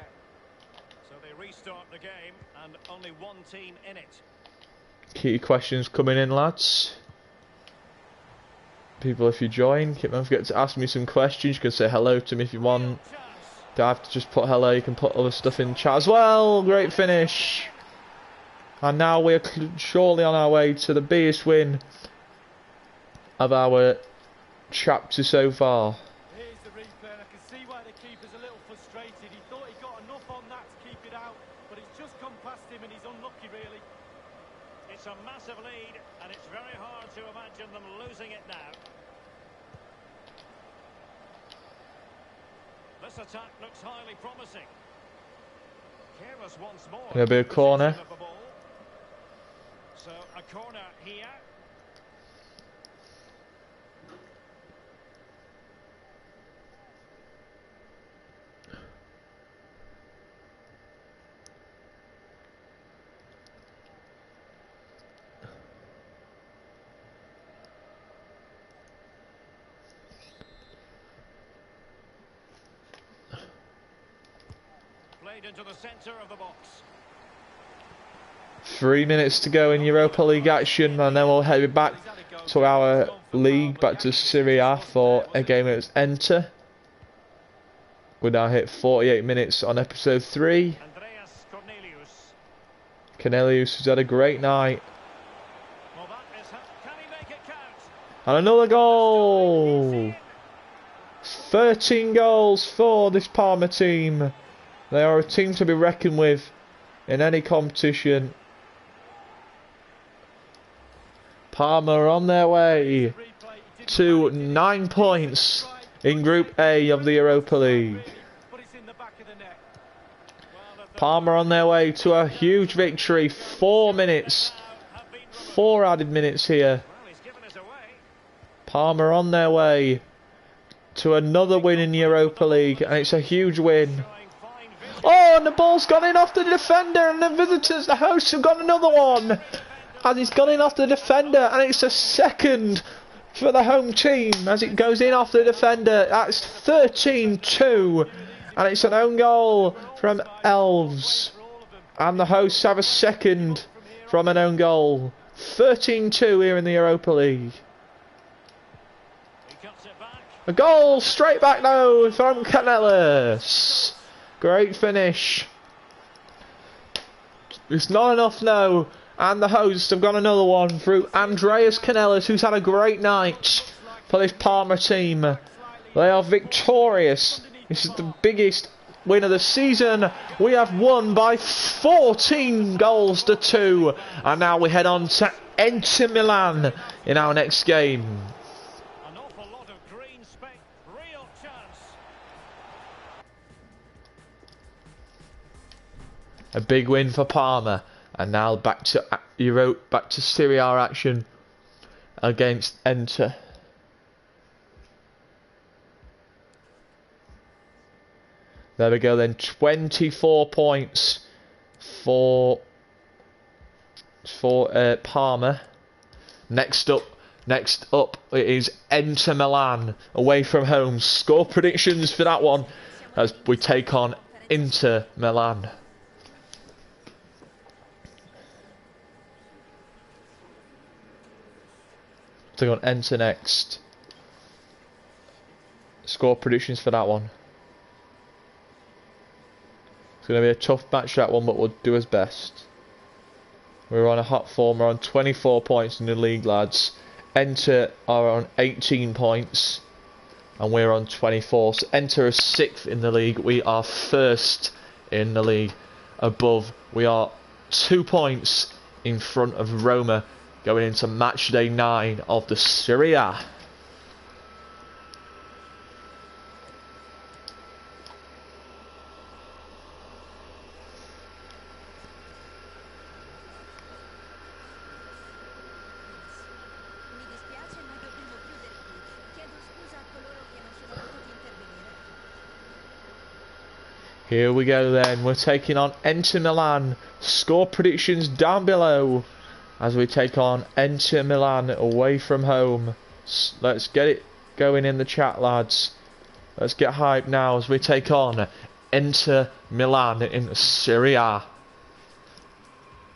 So they restart the game and only one team in it. Keep your questions coming in, lads. People, if you join, don't forget to ask me some questions. You can say hello to me if you want. Don't have to just put hello, you can put other stuff in chat as well. Great finish. And now we're surely on our way to the biggest win of our chapter so far. Here's the replay, and I can see why the keeper's a little frustrated. He thought he got enough on that to keep it out, but it's just come past him and he's unlucky really. It's a massive lead and it's very hard to imagine them losing it now. This attack looks highly promising. Careless once more. Gonna be a corner. So a corner here. Into the centre of the box. 3 minutes to go in Europa League action, and then we'll head back to our league, back to Serie A for a game against Enter. We now hit 48 minutes on episode 3. Cornelius has had a great night. And another goal! 13 goals for this Parma team. They are a team to be reckoned with in any competition. Parma are on their way to 9 points in Group A of the Europa League. Parma on their way to a huge victory. 4 minutes. 4 added minutes here. Parma on their way to another win in Europa League, and it's a huge win. Oh, and the ball's gone in off the defender, and the visitors, the hosts, have got another one. And it's gone in off the defender, and it's a second for the home team as it goes in off the defender. That's 13-2, and it's an own goal from Elves. And the hosts have a second from an own goal. 13-2 here in the Europa League. He cuts it back. A goal straight back now from Canellis. Great finish. It's not enough now. And the hosts have got another one through Andreas Canellis, who's had a great night for this Parma team. They are victorious. This is the biggest win of the season. We have won by 14 goals to 2. And now we head on to Inter Milan in our next game. An awful lot of green space. Real chance. A big win for Parma. And now back to Serie A action against Inter. There we go then, 24 points for Parma. Next up it is Inter Milan away from home. Score predictions for that one as we take on Inter Milan. Take on Inter next. Score predictions for that one. It's going to be a tough match, that one, but we'll do as best. We're on a hot form. We're on 24 points in the league, lads. Inter are on 18 points. And we're on 24. So Inter is 6th in the league. We are 1st in the league. Above, we are 2 points in front of Roma going into match day 9 of the Serie A. Here we go then, we're taking on Inter Milan. Score predictions down below as we take on Inter Milan away from home. Let's get it going in the chat, lads. Let's get hyped now as we take on Inter Milan in the Serie A.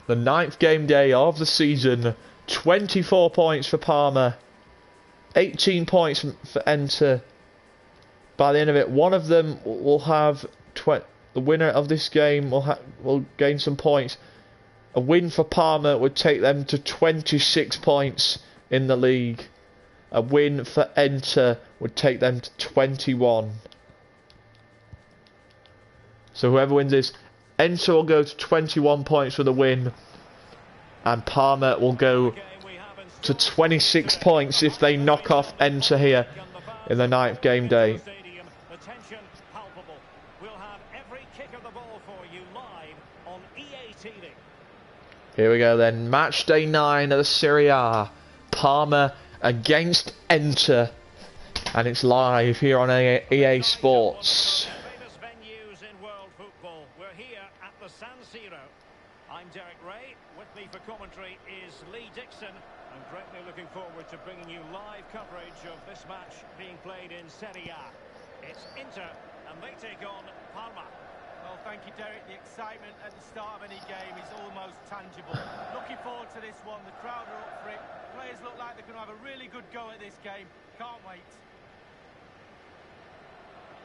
The 9th game day of the season. 24 points for Parma. 18 points for Inter. By the end of it, one of them will have the winner of this game will gain some points. A win for Parma would take them to 26 points in the league. A win for Inter would take them to 21. So whoever wins this, Inter will go to 21 points for the win, and Parma will go to 26 points if they knock off Inter here in the 9th game day. Here we go then, match day 9 of the Serie A. Parma against Inter, and it's live here on EA Sports. Famous venues in world football. We're here at the San Siro. I'm Derek Ray. With me for commentary is Lee Dixon. I'm greatly looking forward to bringing you live coverage of this match being played in Serie A. It's Inter, and they take on Parma. Well, thank you, Derek. The excitement at the start of any game is almost tangible. Looking forward to this one. The crowd are up for it. Players look like they're going to have a really good go at this game. Can't wait.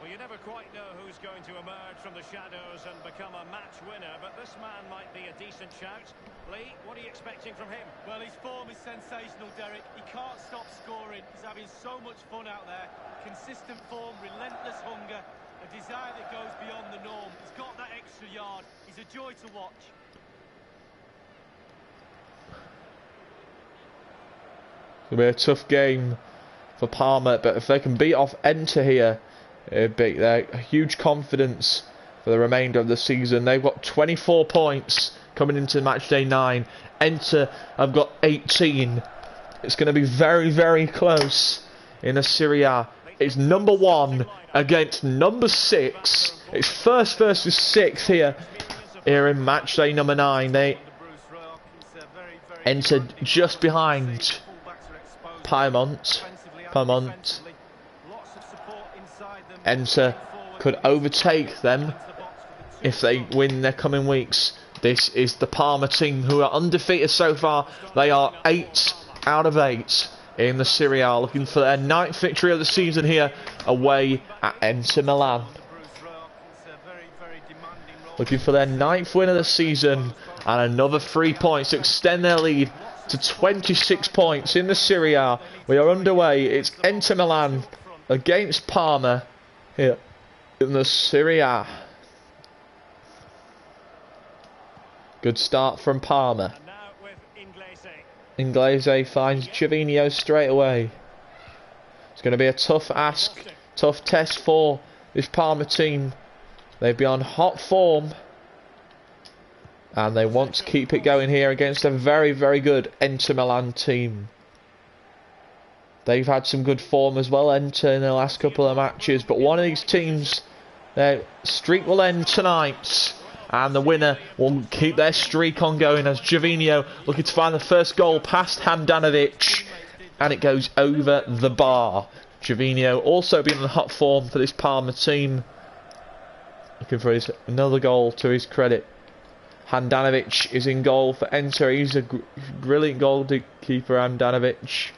Well, you never quite know who's going to emerge from the shadows and become a match winner, but this man might be a decent shout. Lee, what are you expecting from him? Well, his form is sensational, Derek. He can't stop scoring. He's having so much fun out there. Consistent form, relentless hunger. A desire that goes beyond the norm. He's got that extra yard. He's a joy to watch. It'll be a tough game for Parma, but if they can beat off Inter here, it'd be a huge confidence for the remainder of the season. They've got 24 points coming into match day 9. Inter have got 18. It's going to be very, very close in the Serie A. It's number 1 against number 6. It's first versus 6th here in match day number 9. They entered just behind Piedmont. Inter could overtake them if they win their coming weeks. This is the Parma team who are undefeated so far. They are 8 out of 8 in the Serie A, looking for their 9th victory of the season here away at Inter Milan. Looking for their 9th win of the season and another 3 points to extend their lead to 26 points in the Serie A. We are underway. It's Inter Milan against Parma here in the Serie A. Good start from Parma. Inglese finds Gervinho straight away. It's going to be a tough ask, tough test for this Parma team. They've been on hot form and they want to keep it going here against a very, very good Inter Milan team. They've had some good form as well, Inter, in the last couple of matches, but one of these teams, their streak will end tonight. And the winner will keep their streak on going as Gervinho looking to find the first goal past Handanovic. And it goes over the bar. Gervinho also being in hot form for this Parma team. Looking for another goal to his credit. Handanovic is in goal for Inter. He's a brilliant goalkeeper, Handanovic.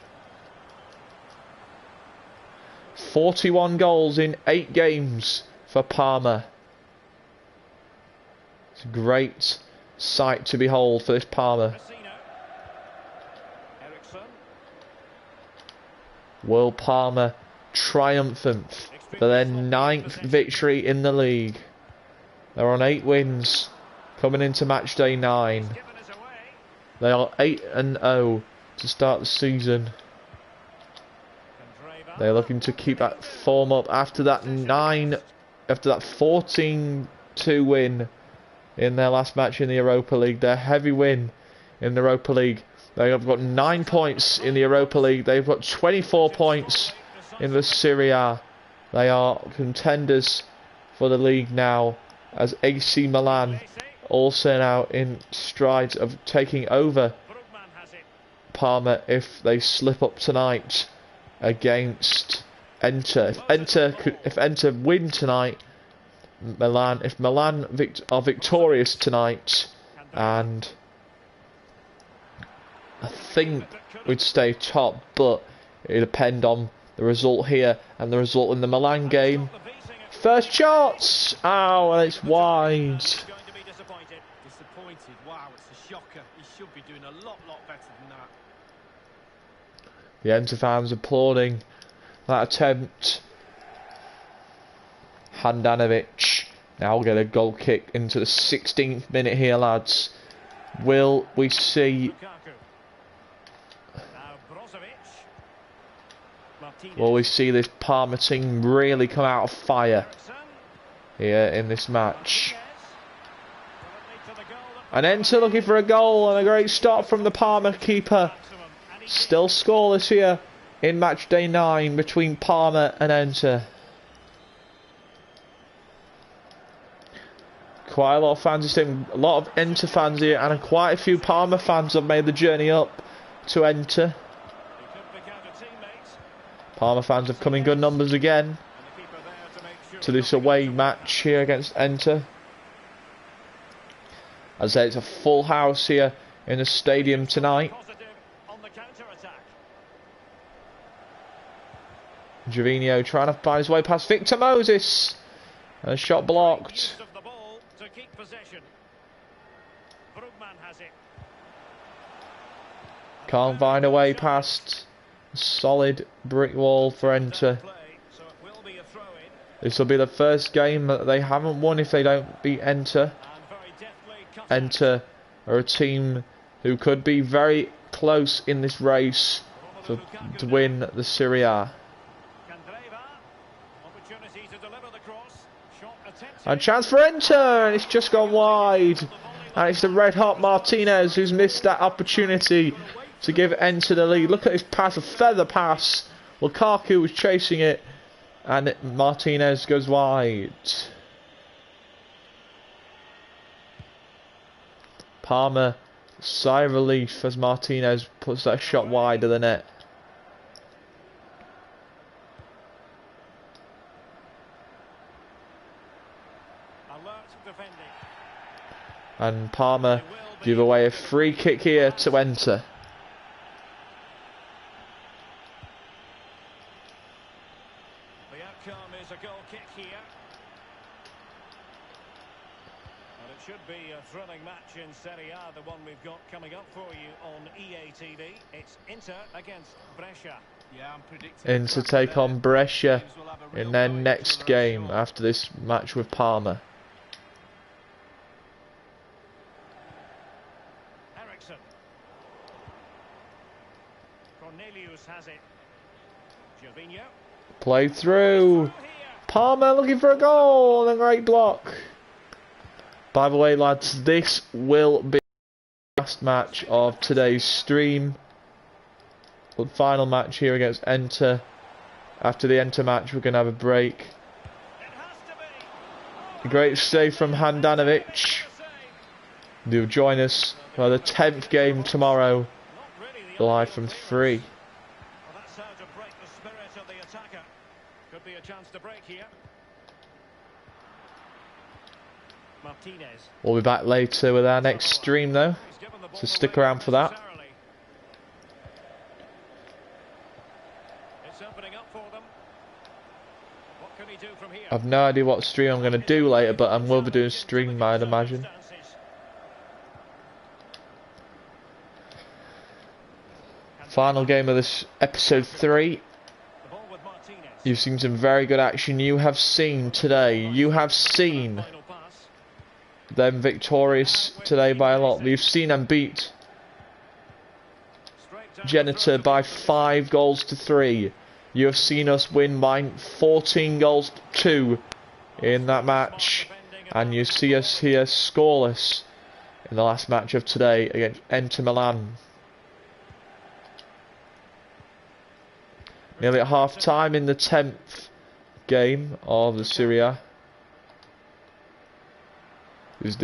41 goals in 8 games for Parma. It's a great sight to behold for this Parma. Will Parma triumphant for their 9th victory in the league? They're on 8 wins coming into match day 9. They are 8-0 to start the season. They're looking to keep that form up after that 14-2 win in their last match in the Europa League. Their heavy win in the Europa League. They have got 9 points in the Europa League. They've got 24 points in the Serie A. They are contenders for the league now, as AC Milan also now in strides of taking over Parma if they slip up tonight against Inter. If Inter win tonight, if Milan are victorious tonight, and I think we'd stay top, but it depend on the result here and the result in the Milan game. First shots! Oh, and it's wide. Disappointed. Wow, it's a shocker. He should be doing a lot better than that. The Inter fans applauding that attempt. Handanovic now get a goal kick into the 16th minute here, lads. Will we see this Parma team really come out of fire here in this match? And Inter looking for a goal, and a great start from the Parma keeper. Still scoreless here in match day 9 between Parma and Inter. Quite a lot of fans, a lot of Inter fans here, and quite a few Parma fans have made the journey up to Inter. Parma fans have come in good numbers again to this away match here against Inter. As I say, it's a full house here in the stadium tonight. Gervinho trying to find his way past Victor Moses, and a shot blocked. Can't find a way past. Solid brick wall for Inter. This will be the first game that they haven't won if they don't beat Inter. Inter are a team who could be very close in this race to win the Serie A. And chance for Inter, and it's just gone wide. And it's the red-hot Martinez who's missed that opportunity to give Inter the lead. Look at his pass, a feather pass. Lukaku was chasing it, and Martinez goes wide. Parma, sigh of relief as Martinez puts that shot wide of the net. And Parma give away a free kick here to enter. The outcome is a goal kick here. And it should be a thrilling match in Serie A, the one we've got coming up for you on EA TV. It's Inter against Brescia. Yeah, I'm predicting Inter take on Brescia in their next game after this match with Parma. Eriksson. Cornelius has it. Gervinho. Played through. Parma looking for a goal and a great block. By the way, lads, this will be the last match of today's stream. The final match here against Inter. After the Inter match, we're going to have a break. It has to be. A great save from Handanovic. They'll join us for the 10th game tomorrow, Not really the live from 3. Well, that's how to break the spirit of the attacker. Could be a chance to break here. Martinez. We'll be back later with our next stream though, He's given the ball so stick away around for that. unnecessarily. It's opening up for them. What can he do from here? I've no idea what stream I'm going to do later, but I will be doing stream, I'd imagine. Final game of this episode 3. The ball with Martinez. You've seen some very good action. You have seen today. You have seen Final pass. them victorious today by a lot. You've seen them beat Straight down Janitor by 5 goals to 3. You have seen us win by 14 goals to 2 in that match. And you see us here scoreless in the last match of today against Inter Milan. Nearly at half time in the 10th game of the Serie A.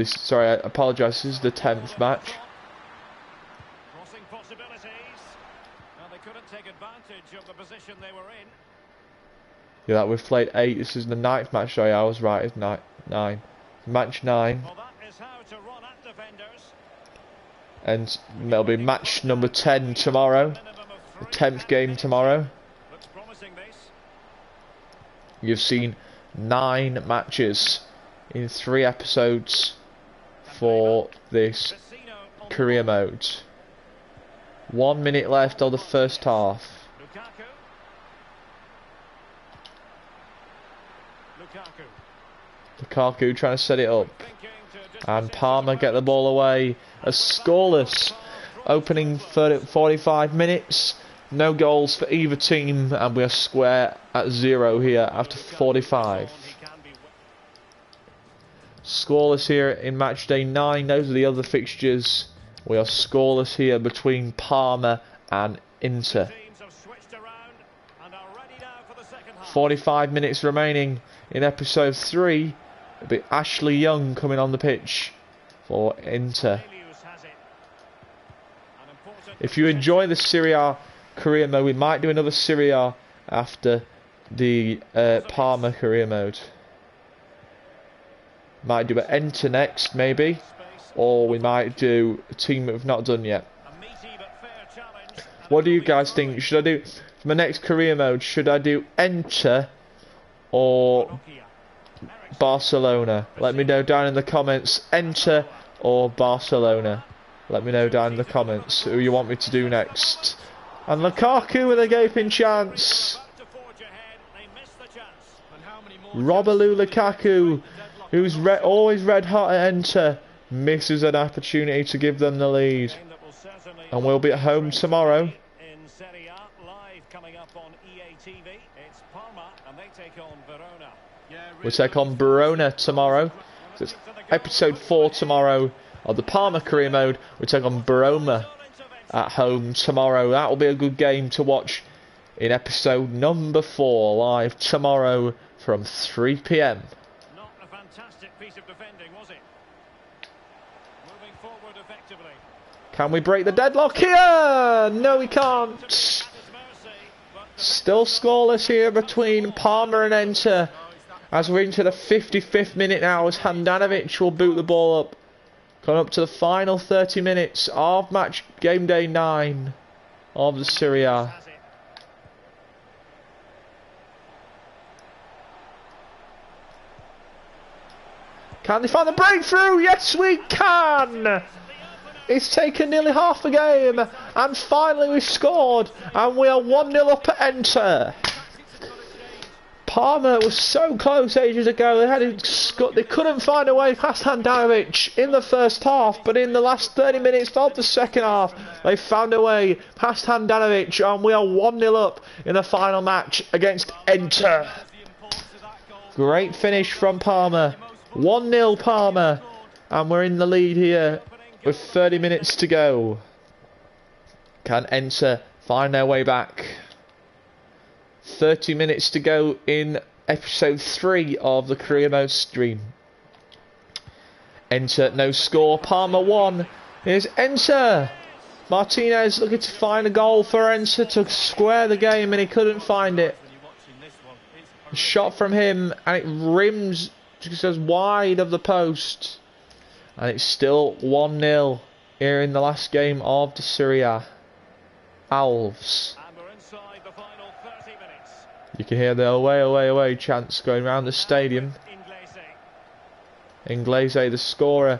Sorry, I apologise, this is the 10th match. Crossing possibilities. And they couldn't take advantage of the position they were in. Yeah, that we've played 8. This is the 9th match. Sorry, I was right. It's 9. Match 9. Well, that is how to run at defenders. And there'll be match number 10 tomorrow. Minimum of The 3 10th game tomorrow. Looks promising, this. You've seen 9 matches in 3 episodes for this Vecino on career mode. 1 minute left of the first half. Lukaku. Lukaku trying to set it up. Thinking to And Parma get the ball away. A scoreless opening 45 minutes. No goals for either team. And we are square at 0 here after 45. Scoreless here in match day 9. Those are the other fixtures. We are scoreless here between Parma and Inter. Teams have switched around and are ready now for the second half. 45 minutes remaining in episode 3. It'll be Ashley Young coming on the pitch for Inter. Cornelius has it. An important If you enjoy the Serie A career mode, we might do another Serie A after the Parma career mode. Might do an Enter next, maybe. Or we might do a team that we've not done yet. a meaty but fair challenge. And What it do will you be guys through. think? Should I do, for my next career mode, should I do Enter or Nokia. Eriksson. Barcelona? Let me know down in the comments. Enter or Barcelona? Let me know down in the comments who you want me to do next. And Lukaku with a gaping chance. About to forge ahead. They missed the chance. And how many more Romelu Lukaku, who's always red hot at Enter, misses an opportunity to give them the lead. Game that will certainly And we'll be at home tomorrow. in Serie A, live coming up on EA TV. It's Parma and they take on Verona. We take on Verona tomorrow. So it's episode 4 tomorrow of the Parma career mode. We take on Verona at home tomorrow. That will be a good game to watch in episode number 4, live tomorrow from 3 PM. Not a fantastic piece of defending, was it? Moving forward effectively. Can we break the deadlock here? No, we can't. At his mercy, but the Still scoreless here between Parma and Inter. As we're into the 55th minute now, as Handanovic will boot the ball up. Gone up to the final 30 minutes of match game day 9 of the Serie A. Can they find the breakthrough? Yes, we can! It's taken nearly half a game, and finally we've scored, and we are 1-0 up at Enter. Parma was so close ages ago. They couldn't find a way past Handanovic in the first half, but in the last 30 minutes of the second half, they found a way past Handanovic, and we are 1-0 up in the final match against Enter. Great finish from Parma. 1-0 Parma, and we're in the lead here with 30 minutes to go. Can Enter find their way back? 30 minutes to go in episode 3 of the career mode stream. Enter, no score. Parma 1. Here's Enter. Martinez looking to find a goal for Enter to square the game, and he couldn't find it. A shot from him, and it rims just as wide of the post. And it's still 1-0 here in the last game of the Serie A. Alves. You can hear the away chants going around the stadium. Inglese, the scorer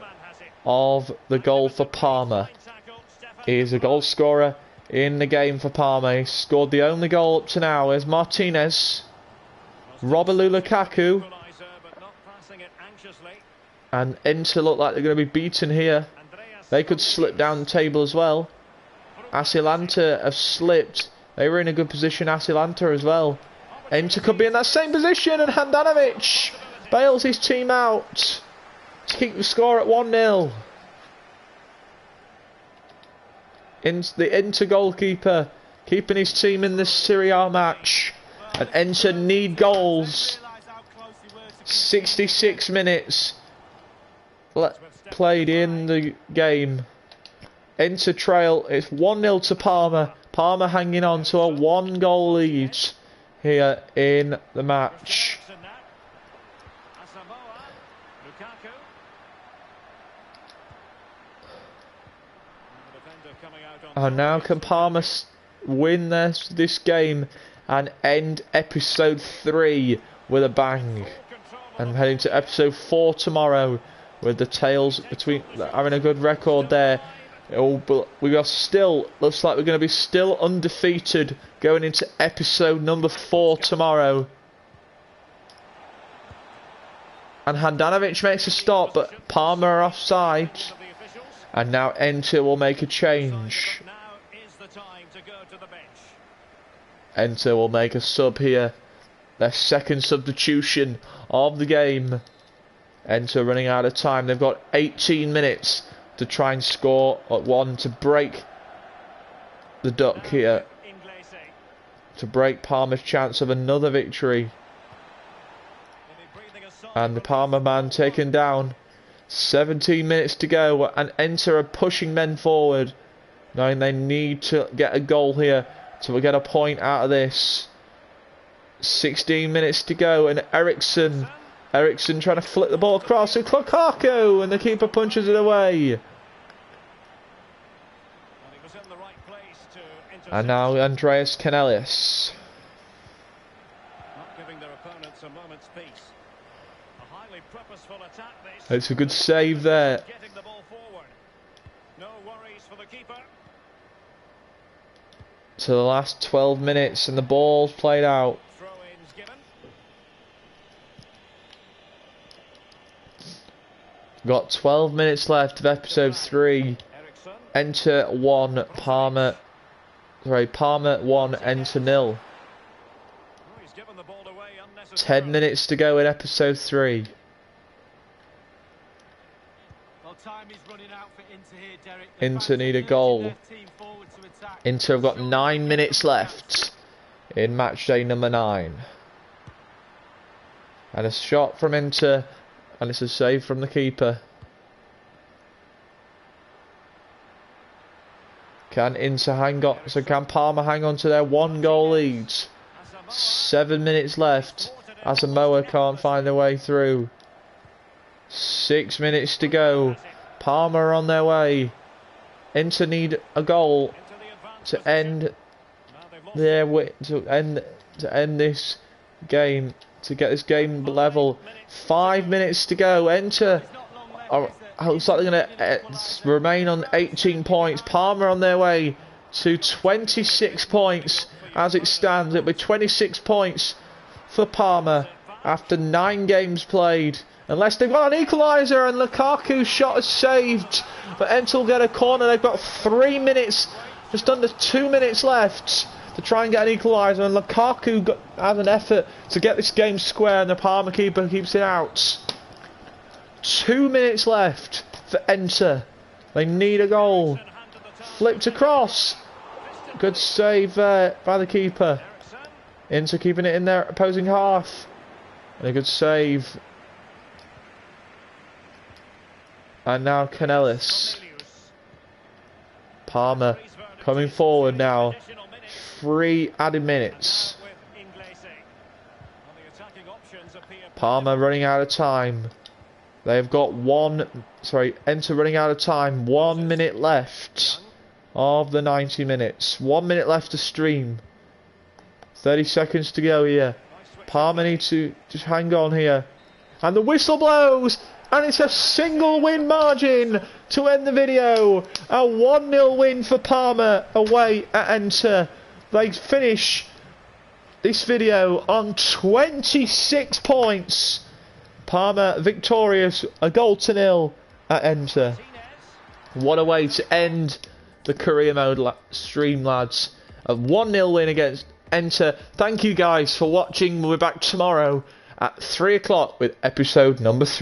of the goal for Parma. He is a goal scorer in the game for Parma. He scored the only goal up to now. There's Martinez. Romelu Lukaku. And Inter look like they're going to be beaten here. They could slip down the table as well. Atalanta have slipped. They were in a good position, Atalanta as well. Inter could be in that same position, and Handanovic bails his team out to keep the score at 1-0. The Inter goalkeeper keeping his team in this Serie A match. And Inter need goals. 66 minutes played in the game. Inter trail. It's 1-0 to Parma. Parma hanging on to a 1-goal lead here in the match. And now can Parma win this game and end episode 3 with a bang, and heading to episode 4 tomorrow with the tails between having a good record there. We are still, looks like we're going to be still undefeated going into episode number 4 tomorrow. And Handanovic makes a stop, but Parma are offside. And now Enter will make a change. Enter will make a sub here. Their second substitution of the game. Enter running out of time. They've got 18 minutes to try and score at 1 to break the duck here. To break Parma's chance of another victory. And the Parma man taken down. 17 minutes to go, and Enter are pushing men forward, knowing they need to get a goal here to get a point out of this. 16 minutes to go, and Eriksson trying to flip the ball across to Lukaku, and the keeper punches it away. And now Andreas Canellis. It's a good save there. To the last 12 minutes, and the ball's played out. Got 12 minutes left of episode 3. Enter 1, Parma 1, Enter 0. 10 minutes to go in episode 3. Inter need a goal. Inter have got 9 minutes left in match day number 9. And a shot from Inter, and it's a save from the keeper. Can Inter hang on? So can Parma hang on to their 1-goal lead? 7 minutes left. Asamoah can't find their way through. 6 minutes to go. Parma are on their way. Inter need a goal Into the advanced to position. end Now they've lost their to end this game, to get this game level. 5 minutes to go. Enter. Looks like they're going to remain on 18 points. Parma on their way to 26 points as it stands. It'll be 26 points for Parma after 9 games played. Unless they've got an equaliser and Lukaku's shot is saved. But Enter will get a corner. They've got 3 minutes, just under 2 minutes left to try and get an equaliser. And Lukaku has an effort to get this game square and the Parma keeper keeps it out. 2 minutes left for Enter. They need a goal. Flipped across. Good save by the keeper. Inter keeping it in their opposing half. And a good save. And now Canellis. Parma coming forward now. 3 added minutes. Parma running out of time. They've got Enter running out of time. 1 minute left of the 90 minutes. 1 minute left to stream. 30 seconds to go here. Parma need to just hang on here. And the whistle blows. And it's a single win margin to end the video. A 1-0 win for Parma away at Enter. They finish this video on 26 points. Parma victorious, a 0-0 at Enter. What a way to end the career mode stream, lads. A 1-0 win against Enter. Thank you guys for watching. We'll be back tomorrow at 3 o'clock with episode number 3.